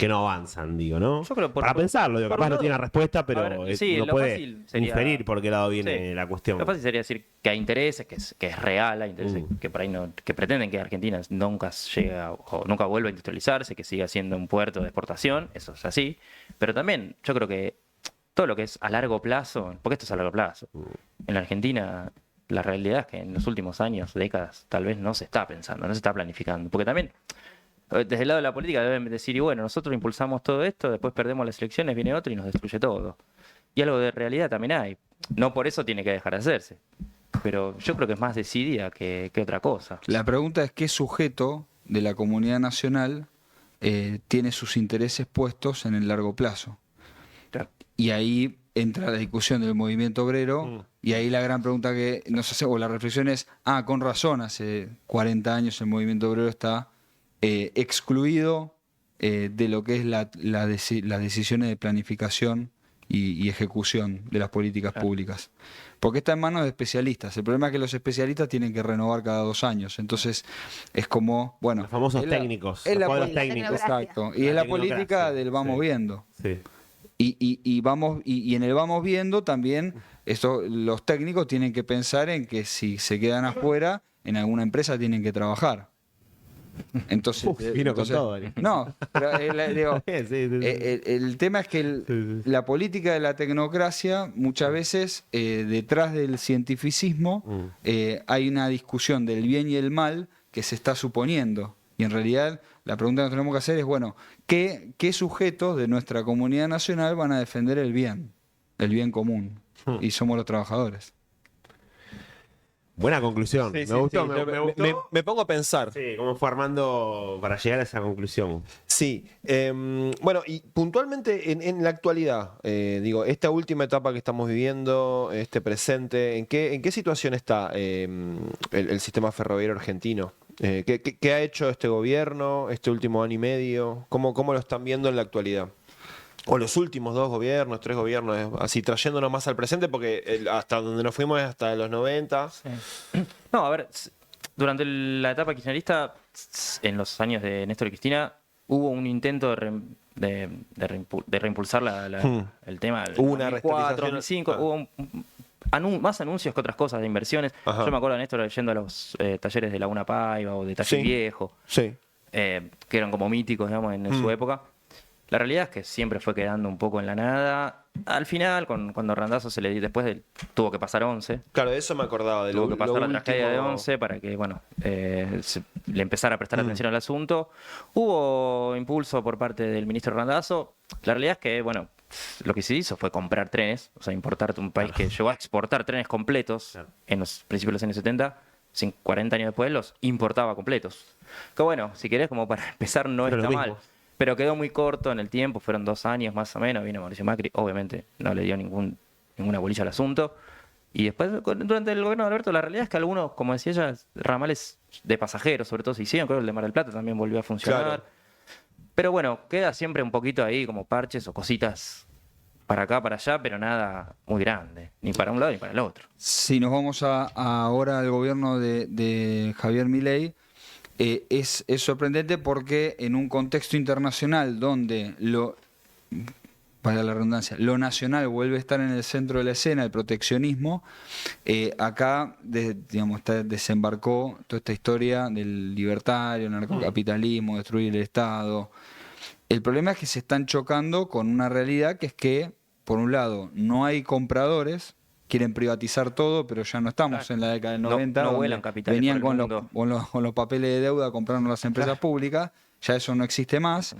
no avanzan, digo, ¿no? Yo creo para pensarlo, digo, capaz no tiene la respuesta, pero ver, sí, uno puede inferir por qué lado viene la cuestión. Lo fácil sería decir que hay intereses, que es real, hay intereses que por ahí que pretenden que Argentina nunca llegue o nunca vuelva a industrializarse, que siga siendo un puerto de exportación, eso es así. Pero también yo creo que todo lo que es a largo plazo, porque esto es a largo plazo, en la Argentina la realidad es que en los últimos años, décadas, tal vez no se está pensando, no se está planificando. Porque también, desde el lado de la política deben decir, y bueno, nosotros impulsamos todo esto, después perdemos las elecciones, viene otro y nos destruye todo. Y algo de realidad también hay. No por eso tiene que dejar de hacerse. Pero yo creo que es más decidida que otra cosa. La pregunta es qué sujeto de la comunidad nacional tiene sus intereses puestos en el largo plazo. Claro. Y ahí entra la discusión del movimiento obrero, y ahí la gran pregunta que nos hace, o la reflexión es, con razón, hace 40 años el movimiento obrero está excluido de lo que es las decisiones de planificación y ejecución de las políticas públicas. Porque está en manos de especialistas. El problema es que los especialistas tienen que renovar cada 2 años. Entonces, es como, bueno... Los famosos técnicos, los cuadros técnicos. Exacto. Y es la política del vamos viendo. Sí. Y en el vamos viendo también, los técnicos tienen que pensar en que si se quedan afuera, en alguna empresa tienen que trabajar. Entonces, vino con todo. No, pero digo, el tema es que la política de la tecnocracia, muchas veces, detrás del cientificismo, hay una discusión del bien y el mal que se está suponiendo. Y en realidad la pregunta que tenemos que hacer es, bueno, ¿qué sujetos de nuestra comunidad nacional van a defender el bien común? Y somos los trabajadores. Buena conclusión. Sí, me gustó. Me pongo a pensar. Sí, cómo fue Armando para llegar a esa conclusión. Sí. Bueno, y puntualmente en la actualidad, digo, esta última etapa que estamos viviendo, este presente, ¿en qué situación está el sistema ferroviario argentino? ¿Qué ha hecho este gobierno este último año y medio? ¿Cómo lo están viendo en la actualidad? O los últimos 2 gobiernos, 3 gobiernos, así trayéndonos más al presente, porque hasta donde nos fuimos es hasta los 90. Sí. No, a ver, durante la etapa kirchnerista, en los años de Néstor y Cristina, hubo un intento de reimpulsar el tema. Hubo una 2004, 2005, hubo más anuncios que otras cosas de inversiones. Yo me acuerdo de Néstor yendo a los talleres de Laguna Paiva o de Taller Viejo, que eran como míticos, digamos, en su época. La realidad es que siempre fue quedando un poco en la nada. Al final, cuando Randazzo se le dio, tuvo que pasar 11. Claro, de eso me acordaba. Tuvo que pasar la tragedia de 11 para que, le empezara a prestar atención al asunto. Hubo impulso por parte del ministro Randazzo. La realidad es que, lo que se hizo fue comprar trenes, o sea, importar un país que llegó a exportar trenes completos en los principios de los años 70, 40 años después los importaba completos. Que si querés, como para empezar, no está mal. Pero quedó muy corto en el tiempo, fueron 2 años más o menos, vino Mauricio Macri, obviamente no le dio ninguna bolilla al asunto. Y después, durante el gobierno de Alberto, la realidad es que algunos, como decía ella, ramales de pasajeros, sobre todo se hicieron, creo que el de Mar del Plata también volvió a funcionar. Claro. Pero queda siempre un poquito ahí como parches o cositas para acá, para allá, pero nada muy grande, ni para un lado ni para el otro. Si nos vamos ahora al gobierno de Javier Milei, es sorprendente porque en un contexto internacional donde para la redundancia, lo nacional vuelve a estar en el centro de la escena, el proteccionismo, acá desembarcó toda esta historia del libertario, narcocapitalismo, destruir el Estado. El problema es que se están chocando con una realidad que es que, por un lado, no hay compradores, quieren privatizar todo, pero ya no estamos en la década del 90, no vuelan capitales venían por el con los papeles de deuda comprando las empresas públicas, ya eso no existe más.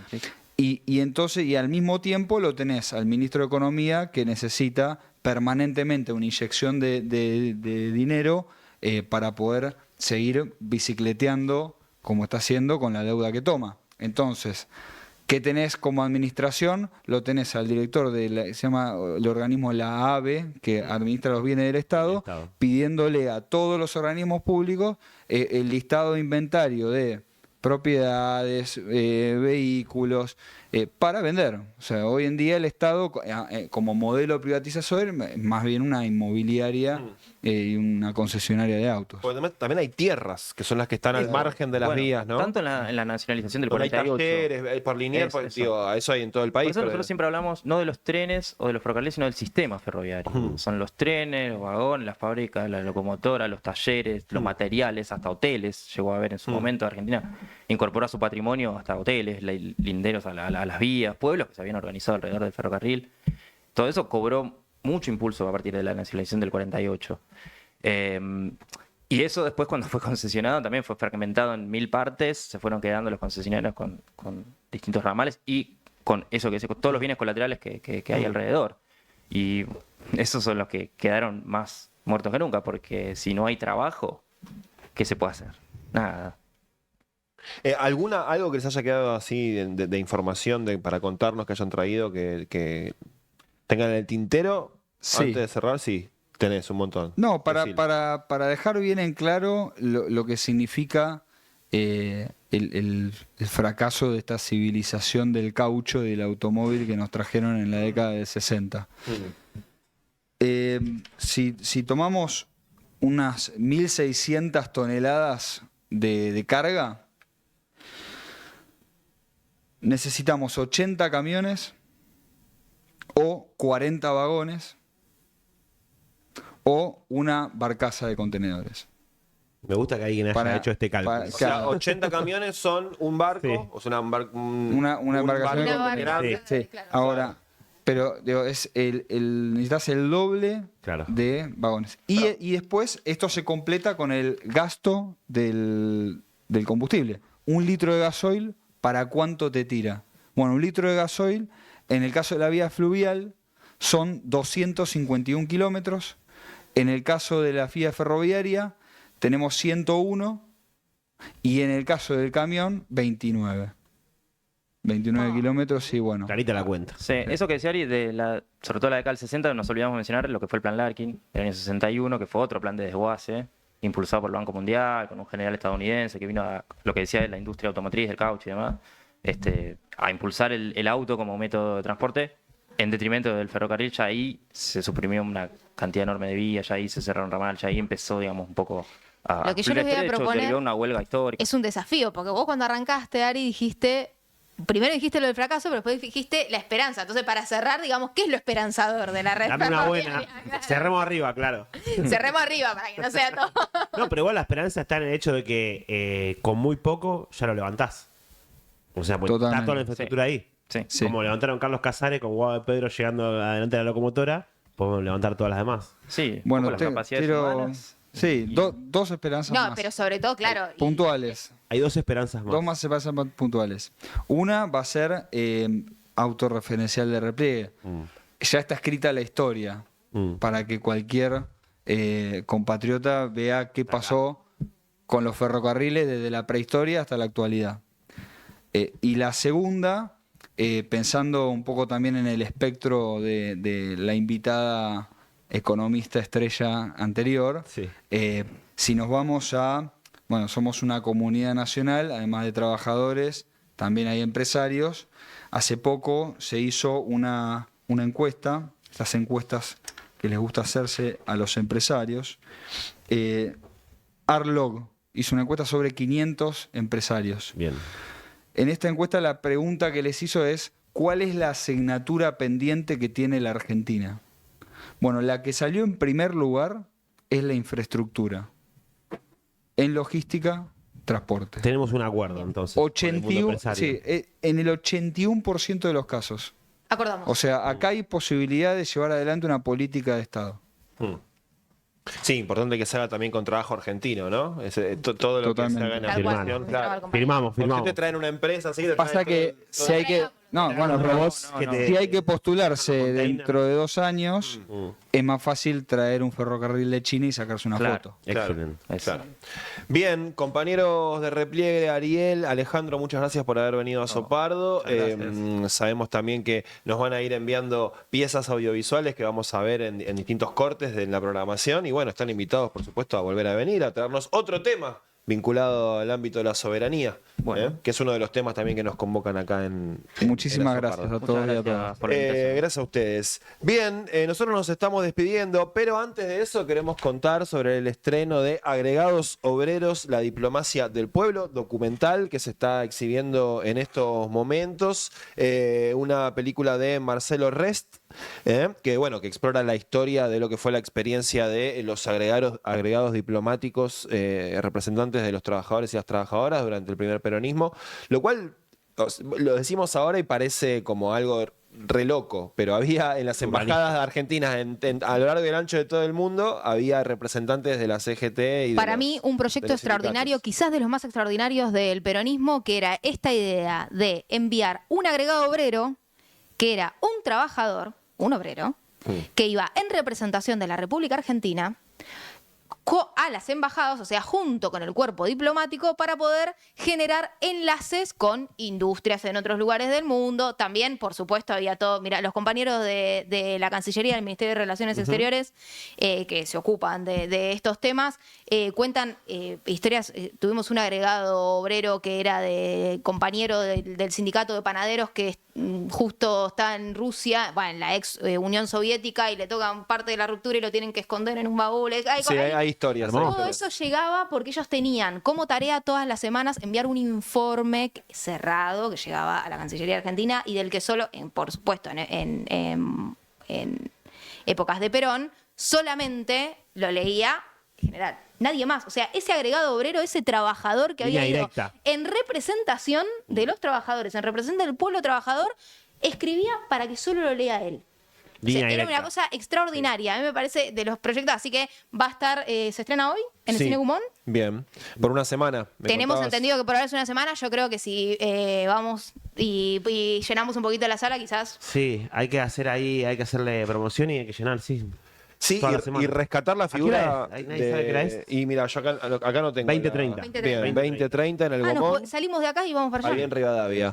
Y entonces, y al mismo tiempo lo tenés al ministro de Economía que necesita permanentemente una inyección de dinero para poder seguir bicicleteando como está haciendo con la deuda que toma. Entonces, ¿qué tenés como administración? Lo tenés al director se llama el organismo la AVE, que administra los bienes del Estado, pidiéndole a todos los organismos públicos el listado de inventario de propiedades, vehículos, para vender. O sea, hoy en día el Estado, como modelo privatizador, es más bien una inmobiliaria y una concesionaria de autos. Porque también hay tierras, que son las que están al margen de las vías, ¿no? Tanto en la nacionalización del Donde 48. Hay talleres, por línea, eso hay en todo el país. Por eso nosotros siempre hablamos no de los trenes o de los ferrocarriles, sino del sistema ferroviario. Son los trenes, los vagones, las fábricas, la locomotora, los talleres, los materiales, hasta hoteles. Llegó a haber en su momento Argentina, incorporó a su patrimonio hasta hoteles, linderos a las vías, pueblos que se habían organizado alrededor del ferrocarril. Todo eso cobró mucho impulso a partir de la nacionalización del 48. Y eso después, cuando fue concesionado, también fue fragmentado en 1000 partes, se fueron quedando los concesionarios con distintos ramales y con eso que con todos los bienes colaterales que hay alrededor. Y esos son los que quedaron más muertos que nunca, porque si no hay trabajo, ¿qué se puede hacer? Nada. ¿Algo que les haya quedado así de información para contarnos que hayan traído que tengan en el tintero antes de cerrar? Sí, tenés un montón. No, para dejar bien en claro lo que significa el fracaso de esta civilización del caucho y del automóvil que nos trajeron en la década del 60. Si tomamos unas 1.600 toneladas de carga, necesitamos 80 camiones o 40 vagones o una barcaza de contenedores. Me gusta que alguien haya hecho este cálculo. O sea, 80 camiones son un barco, o sea, una embarcación grande. Sí. Ahora, pero necesitas el doble de vagones. Y después esto se completa con el gasto del combustible. 1 litro de gasoil, ¿para cuánto te tira? Bueno, 1 litro de gasoil, en el caso de la vía fluvial, son 251 kilómetros. En el caso de la vía ferroviaria, tenemos 101. Y en el caso del camión, 29. 29 kilómetros, y bueno. Clarita la cuenta. Sí, eso que decía Ari, sobre todo la década del 60, nos olvidamos mencionar lo que fue el plan Larkin, del año 61, que fue otro plan de desguace, impulsado por el Banco Mundial, con un general estadounidense que vino a lo que decía de la industria automotriz, del caucho y demás, a impulsar el auto como método de transporte en detrimento del ferrocarril. Ya ahí se suprimió una cantidad enorme de vías, ya ahí se cerraron ramal, ya ahí empezó, digamos, un poco a... Lo que yo les voy a proponer una huelga histórica. Es un desafío, porque vos cuando arrancaste, Ari, primero dijiste lo del fracaso, pero después dijiste la esperanza. Entonces, para cerrar, digamos, ¿qué es lo esperanzador de la red? Dame una buena. Cerremos arriba, claro. Cerremos arriba para que no sea todo. No, pero igual la esperanza está en el hecho de que con muy poco ya lo levantás. O sea, pues está toda la infraestructura ahí. Sí. Como levantaron Carlos Casares con Guado de Pedro llegando adelante de la locomotora, podemos levantar todas las demás. Sí, Bueno, las capacidades humanas. Sí, dos esperanzas No, más. pero sobre todo, claro. Puntuales. Hay 2 esperanzas más. 2 más esperanzas más puntuales. Una va a ser autorreferencial de repliegue. Ya está escrita la historia para que cualquier compatriota vea qué pasó con los ferrocarriles desde la prehistoria hasta la actualidad. Y la segunda, pensando un poco también en el espectro de la invitada economista estrella anterior, si nos vamos a, bueno, somos una comunidad nacional, además de trabajadores, también hay empresarios. Hace poco se hizo una encuesta, estas encuestas que les gusta hacerse a los empresarios. Arlog hizo una encuesta sobre 500 empresarios. Bien. En esta encuesta la pregunta que les hizo es, ¿cuál es la asignatura pendiente que tiene la Argentina? Bueno, la que salió en primer lugar es la infraestructura. En logística, transporte. Tenemos un acuerdo, entonces. con el mundo 81, empresario. sí, en el 81% de los casos. Acordamos. O sea, acá hay posibilidad de llevar adelante una política de Estado. Sí, importante que se haga también con trabajo argentino, ¿no? Todo lo que se haga en la Tal cual. firmación, claro. Firmamos. Porque te traen una empresa, así que te Pasa traen que todo- si hay que... No, bueno, robots que te- si hay que postularse dentro de 2 años, es más fácil traer un ferrocarril de China y sacarse una foto. Excelente. Claro. Bien, compañeros de repliegue, Ariel, Alejandro, muchas gracias por haber venido a Sopardo. Sabemos también que nos van a ir enviando piezas audiovisuales que vamos a ver en distintos cortes de la programación. Y bueno, están invitados, por supuesto, a volver a venir, a traernos otro tema vinculado al ámbito de la soberanía, que es uno de los temas también que nos convocan acá en Muchísimas en gracias Azopardo. a todos y a todas. Gracias a ustedes. Bien, nosotros nos estamos despidiendo, pero antes de eso queremos contar sobre el estreno de Agregados Obreros, la diplomacia del pueblo, documental que se está exhibiendo en estos momentos, una película de Marcelo Rest, que bueno, que explora la historia de lo que fue la experiencia de los agregados diplomáticos, representantes de los trabajadores y las trabajadoras durante el primer peronismo, lo cual lo decimos ahora y parece como algo re loco, pero había en las embajadas argentinas a lo largo y el ancho de todo el mundo, había representantes de la CGT y Para mí, un proyecto extraordinario, quizás de los más extraordinarios del peronismo, que era esta idea de enviar un agregado obrero, que era un trabajador, un obrero, que iba en representación de la República Argentina a las embajadas, o sea, junto con el cuerpo diplomático, para poder generar enlaces con industrias en otros lugares del mundo. También, por supuesto, había todo, mira, los compañeros de la Cancillería del Ministerio de Relaciones Exteriores, que se ocupan de estos temas, cuentan historias. Tuvimos un agregado obrero que era de compañero del sindicato de panaderos que justo está en Rusia, bueno, en la ex Unión Soviética, y le tocan parte de la ruptura y lo tienen que esconder en un baúl. Hay historias. Todo eso llegaba porque ellos tenían como tarea todas las semanas enviar un informe cerrado que llegaba a la Cancillería Argentina y del que solo, por supuesto, en épocas de Perón, solamente lo leía en general. Nadie más. O sea, ese agregado obrero, ese trabajador que había ido en representación de los trabajadores, en representación del pueblo trabajador, escribía para que solo lo lea él. O sea, era una cosa extraordinaria, a mí me parece, de los proyectos. Así que va a estar, se estrena hoy en el Cine Gumón. Bien, por una semana. Tenemos entendido que por ahora es una semana. Yo creo que si vamos y llenamos un poquito la sala, quizás. Sí, hay que hacerle promoción y hay que llenar, sí. Sí, y rescatar la figura. Nadie sabe qué hora es. Y mira, yo acá no tengo. 20:30. Bien, 20:30 en el Gomón. Salimos de acá y vamos para allá. Ahí en Rivadavia.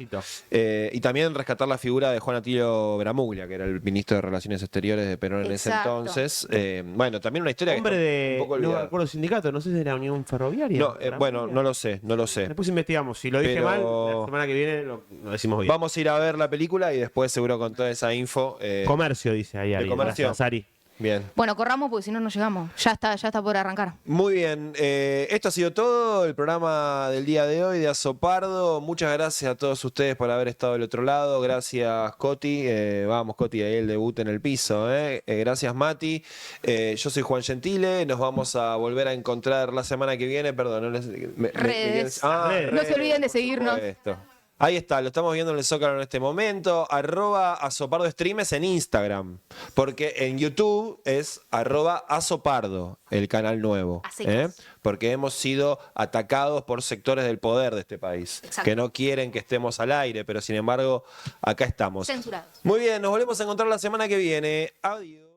Y también rescatar la figura de Juan Atilio Bramuglia, que era el ministro de Relaciones Exteriores de Perón en ese entonces. Bueno, también una historia Hombre que de, no me acuerdo, sindicato, no sé si de la Unión Ferroviaria. No, bueno, no lo sé. Después investigamos. Si lo dije mal, la semana que viene lo decimos bien. Vamos a ir a ver la película y después seguro con toda esa info. Comercio, dice ahí. De comercio. Sari. Bien. Bueno, corramos porque si no, no llegamos. Ya está por arrancar. Muy bien. Esto ha sido todo, el programa del día de hoy de Azopardo. Muchas gracias a todos ustedes por haber estado del otro lado. Gracias, Coti. Vamos, Coti, ahí el debut en el piso. Gracias, Mati. Yo soy Juan Gentile. Nos vamos a volver a encontrar la semana que viene. Perdón. Redes. No se olviden de seguirnos. Ahí está, lo estamos viendo en el Zócalo en este momento. @azopardo_streams en Instagram. Porque en YouTube es @azopardo, el canal nuevo. Porque hemos sido atacados por sectores del poder de este país. Exacto. Que no quieren que estemos al aire, pero sin embargo, acá estamos. Censurados. Muy bien, nos volvemos a encontrar la semana que viene. Adiós.